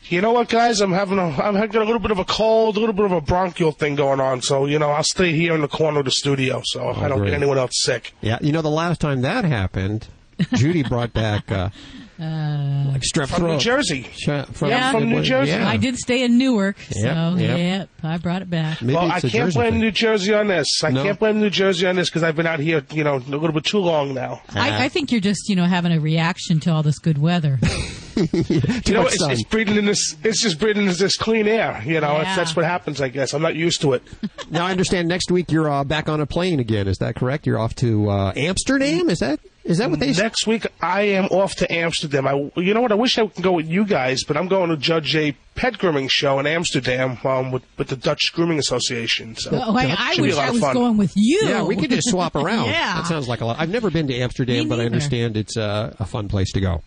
You know what, guys? I'm having a little bit of a cold, a little bit of a bronchial thing going on. So, I'll stay here in the corner of the studio so I don't get anyone else sick. Yeah, the last time that happened, Judy brought back like strep throat. From New Jersey. From New Jersey. Yeah. I did stay in Newark, so I brought it back. Maybe I can't blame New Jersey on this. I can't blame New Jersey on this because I've been out here, a little bit too long now. I think you're just, having a reaction to all this good weather. It's breathing in this. It's just breathing in this clean air. That's what happens. I guess I'm not used to it. Now I understand. Next week you're back on a plane again. Is that correct? You're off to Amsterdam. Is that what they say? Next week I am off to Amsterdam. You know what? I wish I could go with you guys, but I'm going to judge a pet grooming show in Amsterdam with the Dutch Grooming Association. So I wish I was going with you. Yeah, we could just swap around. Yeah. That sounds like a lot. I've never been to Amsterdam, but I understand it's a fun place to go.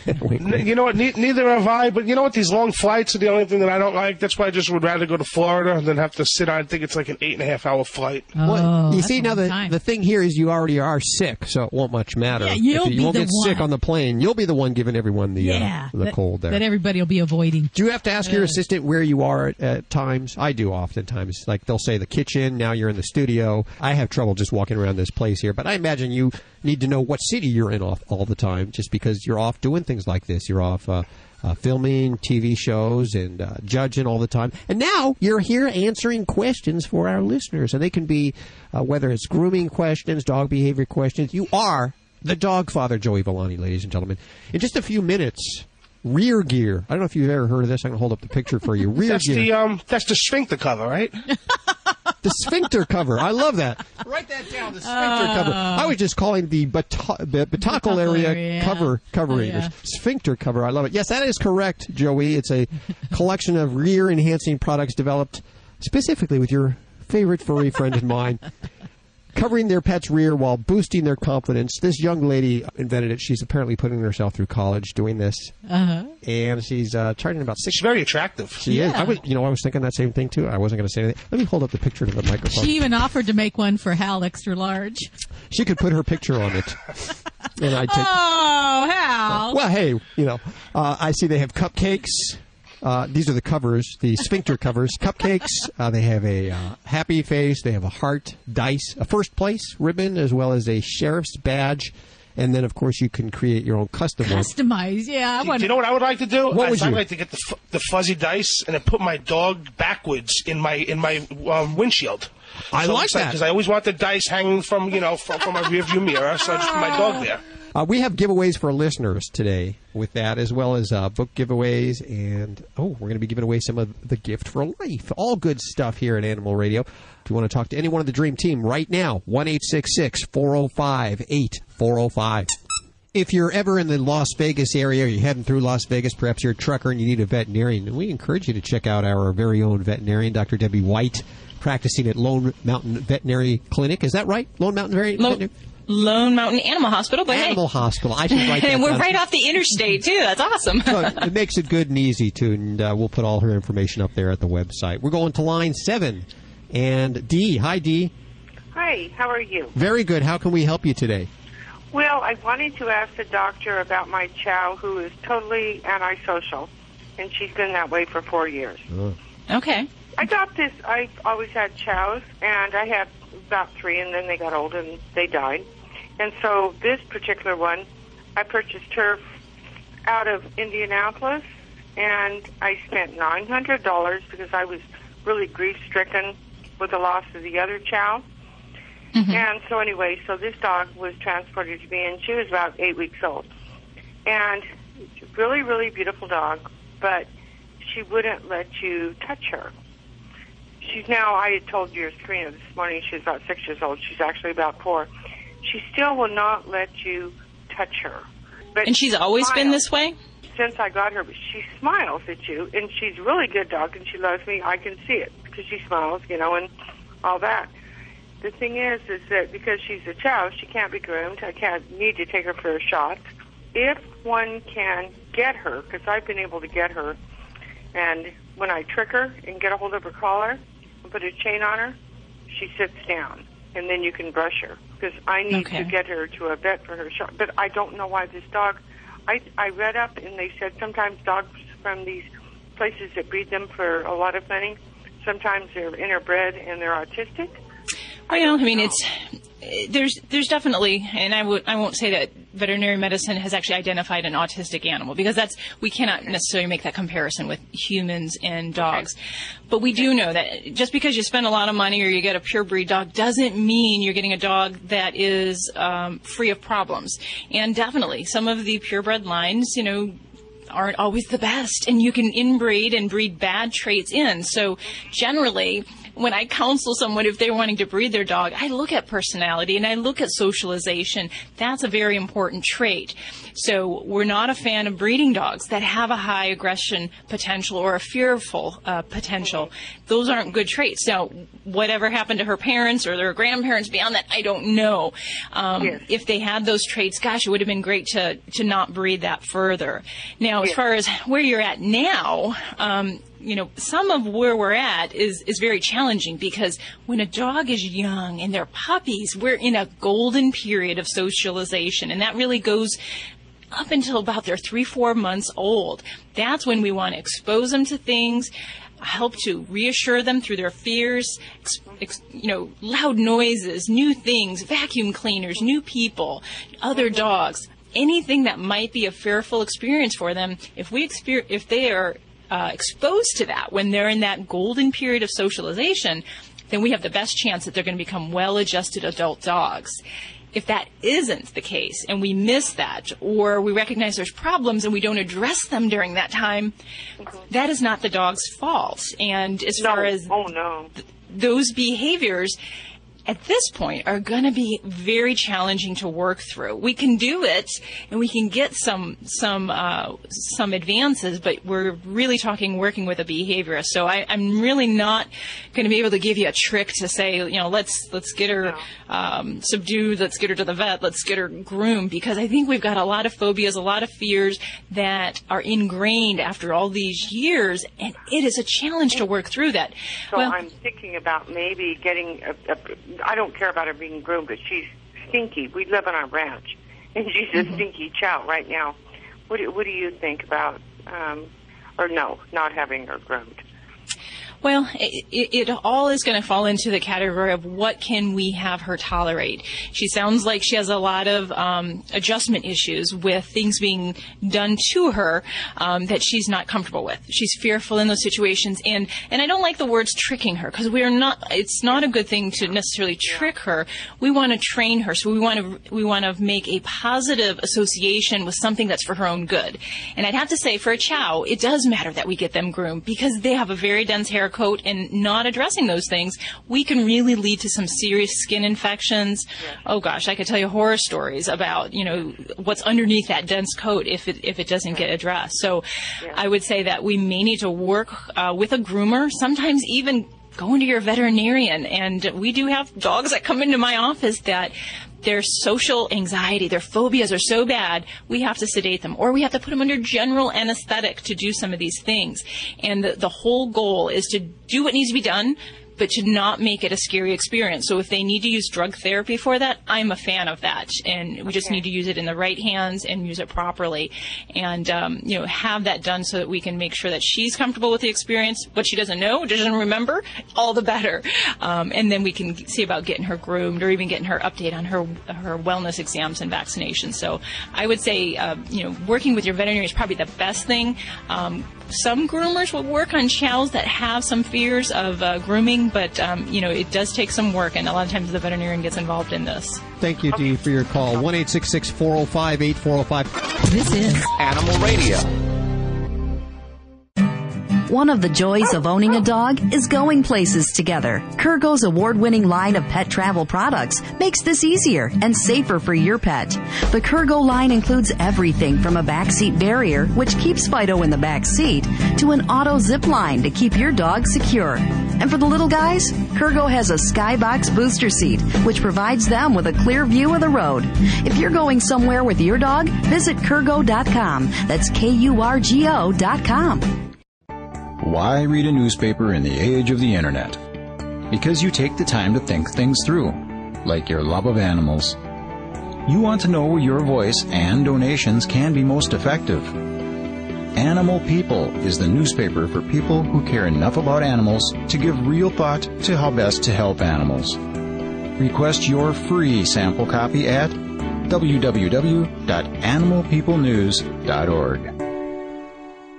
You know what? Neither have I. But you know what? These long flights are the only thing that I don't like. That's why I just would rather go to Florida than have to sit on. I think it's like an 8.5-hour flight. Well, you see, now the thing here is you already are sick, so it won't much matter. Yeah, you won't get sick on the plane. You'll be the one giving everyone the cold there. That everybody will be avoiding. Do you have to ask your assistant where you are at times? I do oftentimes. Like they'll say the kitchen, now you're in the studio. I have trouble just walking around this place here, but I imagine you need to know what city you're in all the time just because you're off doing things like this. You're off filming TV shows and judging all the time. And now you're here answering questions for our listeners. And they can be, whether it's grooming questions, dog behavior questions. You are the dog father, Joey Villani, ladies and gentlemen. In just a few minutes, Rear Gear. I don't know if you've ever heard of this. I'm going to hold up the picture for you. Rear Gear. That's the sphincter cover, right? The sphincter cover. I love that. Write that down, the sphincter cover. I was just calling the butacle area covering. Yeah. Sphincter cover. I love it. Yes, that is correct, Joey. It's a collection of rear-enhancing products developed specifically with your favorite furry friend in mind, covering their pet's rear while boosting their confidence. This young lady invented it. She's apparently putting herself through college doing this. And she's charging about $6. She's very attractive. She is. I was thinking that same thing, too. I wasn't going to say anything. Let me hold up the picture to the microphone. She even offered to make one for Hal extra large. She could put her picture on it. And I'd take, Hal. Well, hey, I see they have cupcakes. These are the covers, the sphincter covers. Cupcakes. They have a happy face. They have a heart, dice, a first place ribbon, as well as a sheriff's badge. And then, of course, you can create your own custom one. Customize, yeah. Do you know what I would like to do? What would you? I'd like to get the fuzzy dice and then put my dog backwards in my windshield. I like that. Because I always want the dice hanging from my rearview mirror, so I just put my dog there. We have giveaways for listeners today with that, as well as book giveaways. And, we're going to be giving away some of the gift for life. All good stuff here at Animal Radio. If you want to talk to anyone of the Dream Team right now, 1-866-405-8405. If you're ever in the Las Vegas area, or you're heading through Las Vegas, perhaps you're a trucker and you need a veterinarian, we encourage you to check out our very own veterinarian, Dr. Debbie White, practicing at Lone Mountain Veterinary Clinic. Is that right? Lone Mountain Veterinary? Lone Mountain Animal Hospital. But Animal Hospital. I should write that And we're down. right off the interstate, too. That's awesome. It makes it good and easy, too, and we'll put all her information up there at the website. We're going to line 7. And Dee. Hi, Dee. Hi, how are you? Very good. How can we help you today? Well, I wanted to ask the doctor about my chow, who is totally antisocial, and she's been that way for 4 years. Okay. I got this. I've always had chows, and I had about 3, and then they got old and they died. And so this particular one, I purchased her out of Indianapolis, and I spent $900 because I was really grief-stricken with the loss of the other chow. And so anyway, so this dog was transported to me, and she was about 8 weeks old. And it's a really, really beautiful dog, but she wouldn't let you touch her. She's now, I had told your screener this morning, she's about 6 years old. She's actually about 4. She still will not let you touch her. But and she's always been this way? Since I got her, but she smiles at you, and she's a really good dog, and she loves me. I can see it because she smiles, and all that. The thing is that because she's a chow, she can't be groomed. I need to take her for a shot. If one can get her, because I've been able to get her, and when I trick her and get a hold of her collar and put a chain on her, she sits down, and then you can brush her. Because I need to get her to a vet for her shot. But I don't know why this dog... I read up, and they said sometimes dogs from these places that breed them for a lot of money, sometimes they're interbred and they're autistic. Well, I mean, there's definitely, and I won't say that veterinary medicine has actually identified an autistic animal, because we cannot necessarily make that comparison with humans and dogs. But we do know that just because you spend a lot of money or you get a pure breed dog doesn't mean you're getting a dog that is free of problems. And definitely, some of the purebred lines, aren't always the best, and you can inbreed and breed bad traits in. So generally, when I counsel someone if they're wanting to breed their dog, I look at personality and I look at socialization. That's a very important trait. So we're not a fan of breeding dogs that have a high aggression potential or a fearful potential. Those aren't good traits. Now, whatever happened to her parents or their grandparents beyond that, I don't know. If they had those traits, gosh, it would have been great to not breed that further. Now, as far as where you're at now, some of where we're at is very challenging, because when a dog is young and they're puppies, we're in a golden period of socialization, and that really goes up until about they're 3-4 months old. That's when we want to expose them to things, help to reassure them through their fears, loud noises, new things, vacuum cleaners, new people, other dogs. anything that might be a fearful experience for them, if they are exposed to that when they're in that golden period of socialization, then we have the best chance that they're going to become well-adjusted adult dogs. If that isn't the case and we miss that, or we recognize there's problems and we don't address them during that time, that is not the dog's fault. And as far as those behaviors at this point are going to be very challenging to work through. We can do it and we can get some advances, but we're really talking working with a behaviorist. So I'm really not going to be able to give you a trick to say, let's get her subdued, let's get her to the vet, let's get her groomed, because I think we've got a lot of phobias, a lot of fears that are ingrained after all these years, and it is a challenge to work through that. So I'm thinking about maybe getting I don't care about her being groomed, but she's stinky. We live on our ranch, and she's a stinky chow right now. What do you think about, not having her groomed? Well, it all is going to fall into the category of what can we have her tolerate. She sounds like she has a lot of adjustment issues with things being done to her that she's not comfortable with. She's fearful in those situations, and I don't like the words tricking her, because it's not a good thing to necessarily trick her. We want to train her, so we want to make a positive association with something that's for her own good. And I'd have to say, for a chow, it does matter that we get them groomed, because they have a very dense hair coat, and not addressing those things, we can really lead to some serious skin infections. Oh gosh, I could tell you horror stories about, what's underneath that dense coat if it doesn't get addressed. So I would say that we may need to work with a groomer, sometimes even going to your veterinarian. And we do have dogs that come into my office that their social anxiety, their phobias are so bad, we have to sedate them, or we have to put them under general anesthetic to do some of these things. And the whole goal is to do what needs to be done, but to not make it a scary experience. So if they need to use drug therapy for that, I'm a fan of that. And we just need to use it in the right hands and use it properly. And, have that done so that we can make sure that she's comfortable with the experience. What she doesn't know, doesn't remember, all the better. And then we can see about getting her groomed, or even getting her update on her wellness exams and vaccinations. So I would say, working with your veterinarian is probably the best thing. Some groomers will work on chows that have some fears of grooming, but, it does take some work, and a lot of times the veterinarian gets involved in this. Thank you, Dee, for your call. 1-866-405-8405. This is Animal Radio. One of the joys of owning a dog is going places together. Kurgo's award-winning line of pet travel products makes this easier and safer for your pet. The Kurgo line includes everything from a backseat barrier, which keeps Fido in the back seat, to an auto zip line to keep your dog secure. And for the little guys, Kurgo has a Skybox booster seat, which provides them with a clear view of the road. If you're going somewhere with your dog, visit Kurgo.com. That's KURGO.com. Why read a newspaper in the age of the internet? Because you take the time to think things through, like your love of animals. You want to know where your voice and donations can be most effective. Animal People is the newspaper for people who care enough about animals to give real thought to how best to help animals. Request your free sample copy at www.animalpeoplenews.org.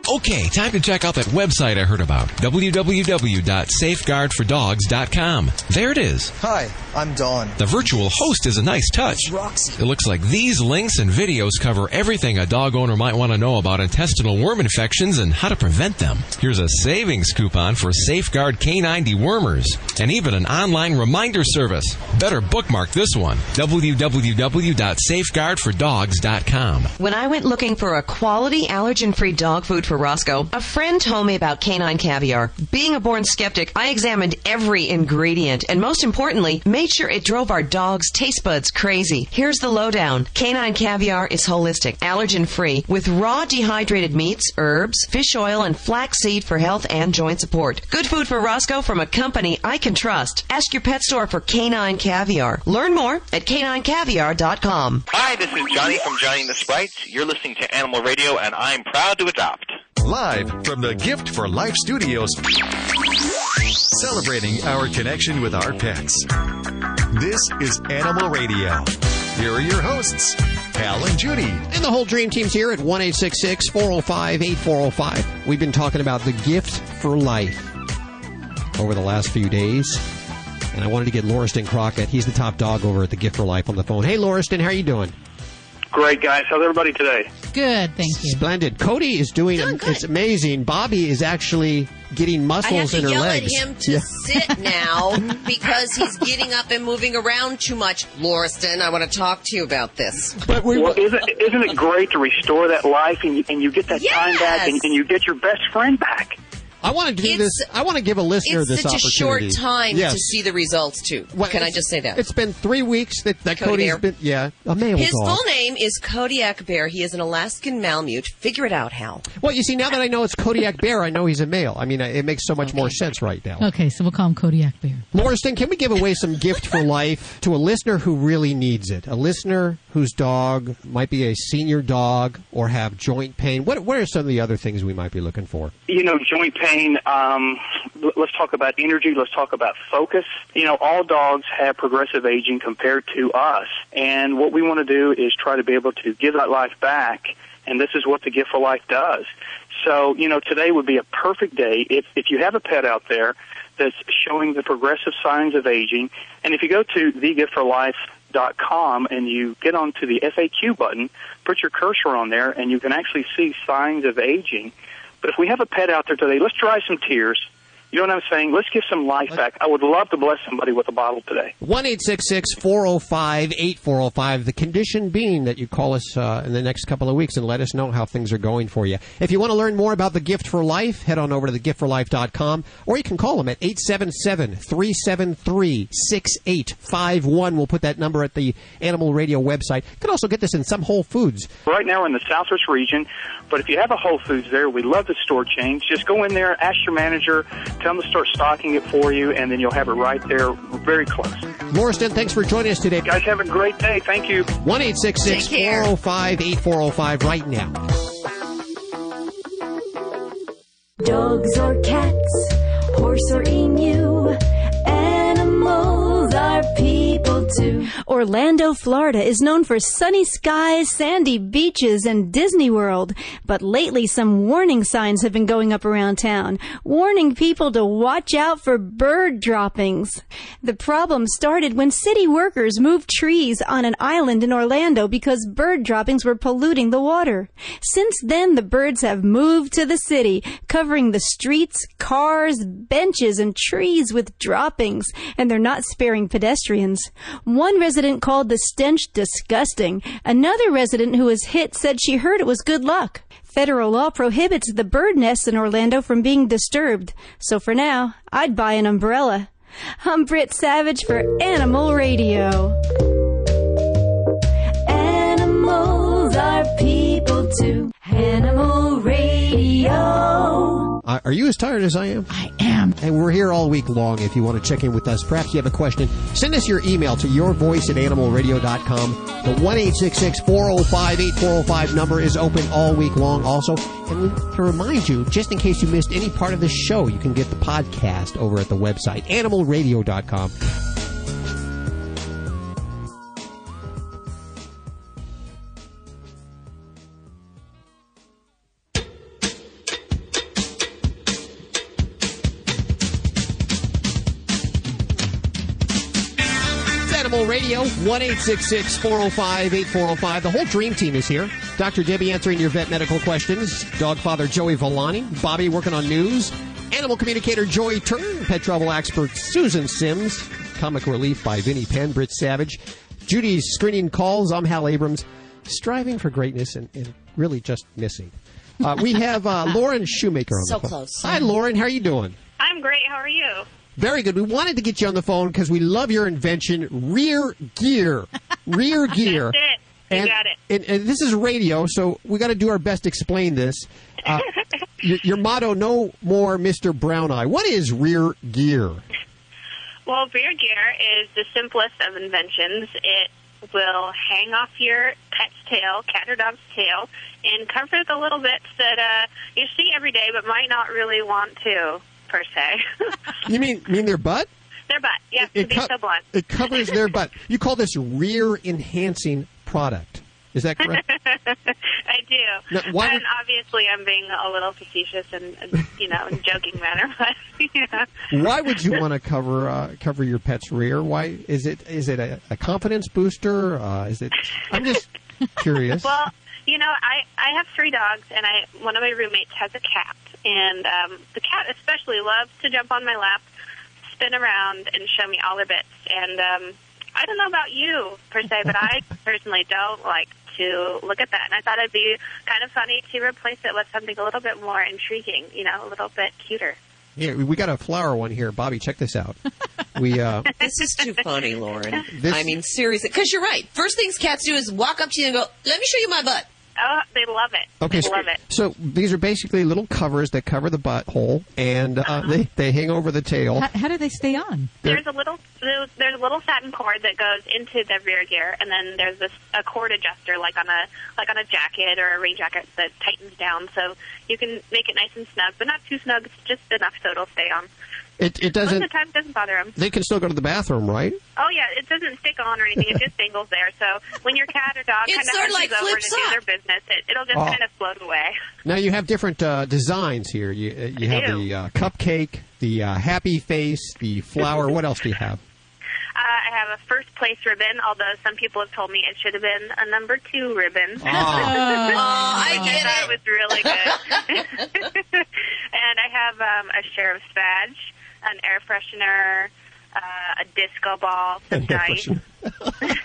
Okay, time to check out that website I heard about, www.safeguardfordogs.com. There it is. Hi, I'm Dawn. The virtual host is a nice touch. It looks like these links and videos cover everything a dog owner might want to know about intestinal worm infections and how to prevent them. Here's a savings coupon for Safeguard Canine Dewormers, and even an online reminder service. Better bookmark this one, www.safeguardfordogs.com. When I went looking for a quality allergen-free dog food for Roscoe, a friend told me about canine caviar. Being a born skeptic, I examined every ingredient and, most importantly, made sure it drove our dog's taste buds crazy. Here's the lowdown. Canine caviar is holistic, allergen-free, with raw dehydrated meats, herbs, fish oil, and flaxseed for health and joint support. Good food for Roscoe from a company I can trust. Ask your pet store for canine caviar. Learn more at caninecaviar.com. Hi, this is Johnny from Johnny and the Sprites. You're listening to Animal Radio, and I'm proud to adopt. Live from the Gift for Life Studios, celebrating our connection with our pets. This is Animal Radio. Here are your hosts, Hal and Judy. And the whole Dream Team's here at 1-866-405-8405. We've been talking about the gift for life over the last few days. And I wanted to get Lauriston Crockett. He's the top dog over at the Gift for Life on the phone. Hey, Lauriston, how are you doing? Great, guys. How's everybody today? Good, thank you. Splendid. Cody is doing it's amazing. Bobby is actually getting muscles in her legs. I have to yell at him to sit now because he's getting up and moving around too much. Lauriston, I want to talk to you about this. But isn't it great to restore that life and you get that time back and you get your best friend back? I want to do this. I want to give a listener this opportunity. It's such a short time to see the results, too. Can I just say that? It's been 3 weeks that Cody's been, a male His dog. full name is Kodiak Bear. He is an Alaskan Malamute. Figure it out, Hal. Well, you see, now that I know it's Kodiak Bear, I know he's a male. I mean, it makes so much more sense right now. Okay, so we'll call him Kodiak Bear. Lauriston, can we give away some gift for life to a listener who really needs it? A listener whose dog might be a senior dog or have joint pain. What are some of the other things we might be looking for? Joint pain, let's talk about energy. Let's talk about focus. All dogs have progressive aging compared to us. And what we want to do is try to be able to give that life back. And this is what the Gift for Life does. So, today would be a perfect day if you have a pet out there that's showing the progressive signs of aging. And if you go to thegiftforlife.com and you get onto the FAQ button, put your cursor on there, and you can actually see signs of aging. But if we have a pet out there today, let's dry some tears. You know what I'm saying? Let's give some life back. I would love to bless somebody with a bottle today. 1-866-405-8405. The condition being that you call us in the next couple of weeks and let us know how things are going for you. If you want to learn more about the Gift for Life, head on over to thegiftforlife.com, or you can call them at 877-373-6851. We'll put that number at the Animal Radio website. You can also get this in some Whole Foods. Right now we're in the Southwest region, but if you have a Whole Foods there, we love the store chains. Just go in there, ask your manager, tell them to start stocking it for you, and then you'll have it right there very close. Lauriston, thanks for joining us today. Guys, have a great day. Thank you. 1-866-405-8405 right now. Dogs or cats, horse or emu, animals are people too. Orlando, Florida is known for sunny skies, sandy beaches, and Disney World. But lately, some warning signs have been going up around town, warning people to watch out for bird droppings. The problem started when city workers moved trees on an island in Orlando because bird droppings were polluting the water. Since then, the birds have moved to the city, covering the streets, cars, benches, and trees with droppings, and they're not sparing pedestrians. One resident called the stench disgusting. Another resident who was hit said she heard it was good luck. Federal law prohibits the bird nests in Orlando from being disturbed. So for now, I'd buy an umbrella. I'm Britt Savage for Animal Radio. Animals are people too. Animal Radio. Are you as tired as I am? I am. And we're here all week long if you want to check in with us. Perhaps you have a question. Send us your email to yourvoice@animalradio.com. The 1-866-405-8405 number is open all week long also. And to remind you, just in case you missed any part of the show, you can get the podcast over at the website, animalradio.com. Radio, 1-866-405-8405. The whole Dream Team is here. Dr. Debbie answering your vet medical questions. Dog father Joey Villani. Bobby working on news. Animal communicator Joey Turner. Pet travel expert Susan Sims. Comic relief by Vinnie Penn, Britt Savage. Judy's screening calls. I'm Hal Abrams. Striving for greatness and really just missing. We have Lauren Shumaker on the phone. So close. Hi, Lauren. How are you doing? I'm great. How are you? Very good. We wanted to get you on the phone because we love your invention, Rear Gear. Rear Gear. That's it. You got it. And this is radio, so we got to do our best to explain this. Your motto, no more Mr. Brown Eye. What is Rear Gear? Well, Rear Gear is the simplest of inventions. It will hang off your pet's tail, cat or dog's tail, and cover the little bits that you see every day but might not really want to, per se. You mean their butt? Their butt, yeah, to be so blunt. It covers their butt. You call this rear-enhancing product. Is that correct? I do. Now, and obviously I'm being a little facetious and in joking manner. But, Why would you want to cover your pet's rear? Why is it a confidence booster? I'm just curious. Well, I have 3 dogs, and one of my roommates has a cat, and the cat especially loves to jump on my lap, spin around, and show me all her bits. And I don't know about you per se, but I personally don't like to look at that. And I thought it'd be kind of funny to replace it with something a little bit more intriguing, a little bit cuter. Yeah, we got a flower one here. Bobby, check this out. This is too funny, Lauren. I mean, seriously, because you're right. First things cats do is walk up to you and go, "Let me show you my butt." Oh, they love it. Okay, they love it. So these are basically little covers that cover the butthole, and they hang over the tail. How do they stay on? There's a little satin cord that goes into the rear gear, and then there's a cord adjuster like on a jacket or a rain jacket that tightens down, so you can make it nice and snug, but not too snug. It's just enough so it'll stay on. It doesn't. Most of the time, it doesn't bother them. They can still go to the bathroom, right? Oh yeah, it doesn't stick on or anything. It just dangles there. So when your cat or dog kind of sort of like over to flips do their business, it'll just kind of float away. Now you have different designs here. You have the cupcake, the happy face, the flower. What else do you have? I have a first place ribbon, although some people have told me it should have been a number 2 ribbon. I get it. It was really good. And I have a sheriff's badge, an air freshener, a disco ball, some dice.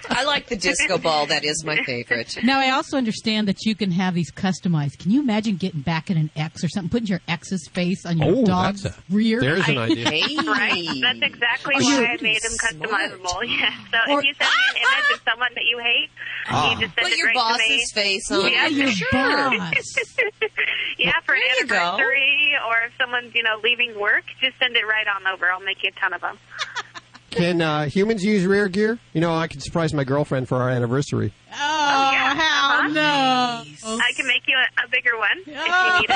I like the disco ball. That is my favorite. Now, I also understand that you can have these customized. Can you imagine getting back in an X or something, putting your X's face on your dog's rear? There's an idea. Right? That's exactly why I made them customizable. Yeah. So if you send me an image of someone that you hate, you just send it your right boss's to me. face on Yeah, your boss. Yeah, for an anniversary or if someone's, leaving work, just send it right on over. I'll make you a ton of them. Can humans use rear gear? I could surprise my girlfriend for our anniversary. Oh, yeah. How no! I can make you a bigger one if you need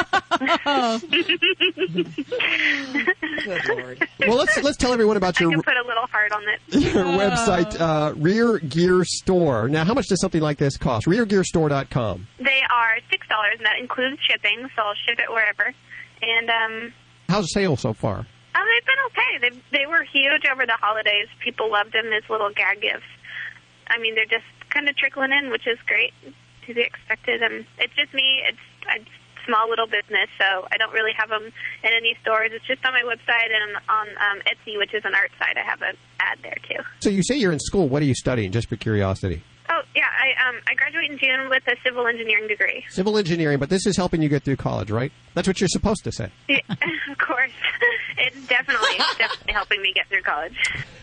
it. Good Lord. Well, let's tell everyone about your I can put a little heart on it. your website, Rear Gear Store. Now, how much does something like this cost? RearGearStore.com. They are $6, and that includes shipping, so I'll ship it wherever. And how's sales so far? They've been okay. They were huge over the holidays. People loved them as little gag gifts. I mean, they're just kind of trickling in, which is great to be expected. And it's just me. It's a small little business, so I don't really have them in any stores. It's just on my website and on Etsy, which is an art site. I have an ad there, too. So you say you're in school. What are you studying, just for curiosity? Oh, yeah. I graduate in June with a civil engineering degree. Civil engineering, but this is helping you get through college, right? That's what you're supposed to say. Yeah, of course. It's definitely helping me get through college.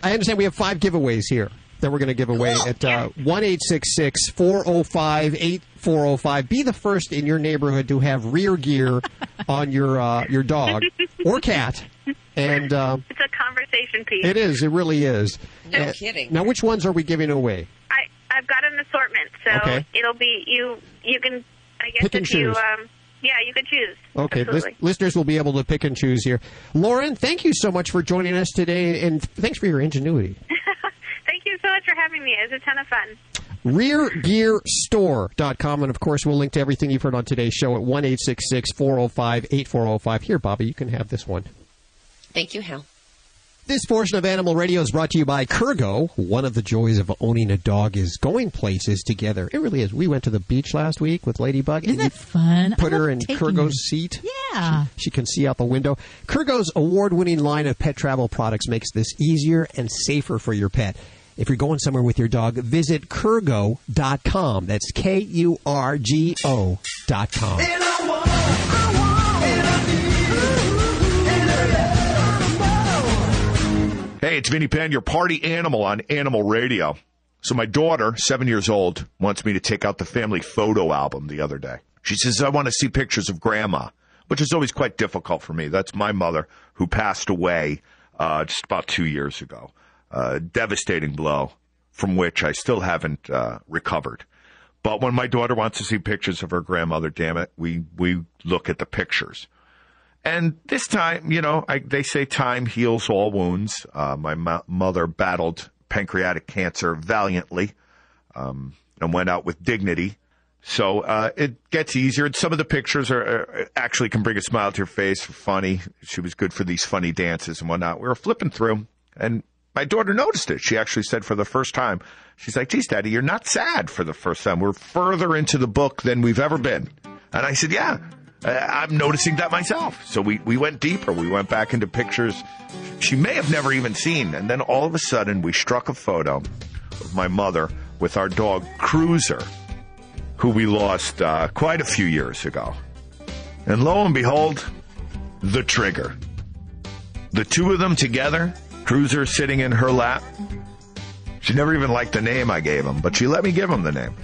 I understand we have 5 giveaways here that we're going to give away at 1-866-405-8405. Be the first in your neighborhood to have rear gear on your dog or cat. And it's a conversation piece. It is. It really is. No kidding. Now, which ones are we giving away? I've got an assortment, so it'll be you can, I guess, pick and choose. You can choose. Okay, Absolutely. Listeners will be able to pick and choose here. Lauren, thank you so much for joining us today, and thanks for your ingenuity. Thank you so much for having me. It was a ton of fun. RearGearStore.com, and of course, we'll link to everything you've heard on today's show at 1-866-405-8405. Here, Bobby, you can have this one. Thank you, Hal. This portion of Animal Radio is brought to you by Kurgo. One of the joys of owning a dog is going places together. It really is. We went to the beach last week with Ladybug. Isn't that fun? Put her in Kurgo's seat. Yeah. She can see out the window. Kurgo's award-winning line of pet travel products makes this easier and safer for your pet. If you're going somewhere with your dog, visit Kurgo.com. That's Kurgo.com. Hey, it's Vinnie Penn, your party animal on Animal Radio. So my daughter, 7 years old, wants me to take out the family photo album the other day. She says, I want to see pictures of Grandma, which is always quite difficult for me. That's my mother, who passed away just about 2 years ago. Devastating blow from which I still haven't recovered. But when my daughter wants to see pictures of her grandmother, damn it, we look at the pictures. And this time, they say time heals all wounds. My mother battled pancreatic cancer valiantly. and went out with dignity. So it gets easier. And some of the pictures are actually can bring a smile to your face. Funny. She was good for these funny dances and whatnot. We were flipping through, and my daughter noticed it. She actually said for the first time, she's like, geez, Daddy, you're not sad for the first time. We're further into the book than we've ever been. And I said, yeah, I'm noticing that myself. So we went deeper. We went back into pictures she may have never even seen. And then all of a sudden, we struck a photo of my mother with our dog, Cruiser, who we lost quite a few years ago. And lo and behold, the trigger. The two of them together, Cruiser sitting in her lap. She never even liked the name I gave him, but she let me give him the name.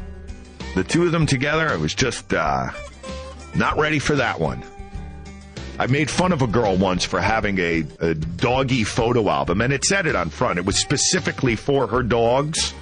The two of them together, I was just not ready for that one. I made fun of a girl once for having a doggy photo album, and it said it on front. It was specifically for her dogs.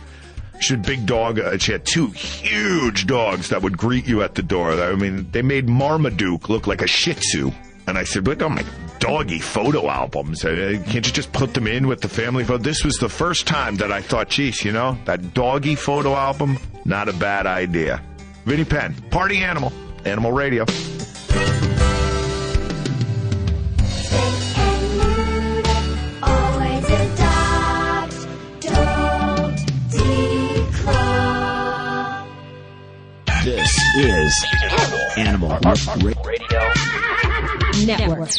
She had big dog. She had two huge dogs that would greet you at the door. I mean, they made Marmaduke look like a Shih Tzu. And I said, look, oh my doggy photo albums. Can't you just put them in with the family photo? This was the first time that I thought, geez, you know, that doggy photo album, not a bad idea. Vinnie Penn, Party Animal, Animal Radio. This is Animal Radio Network.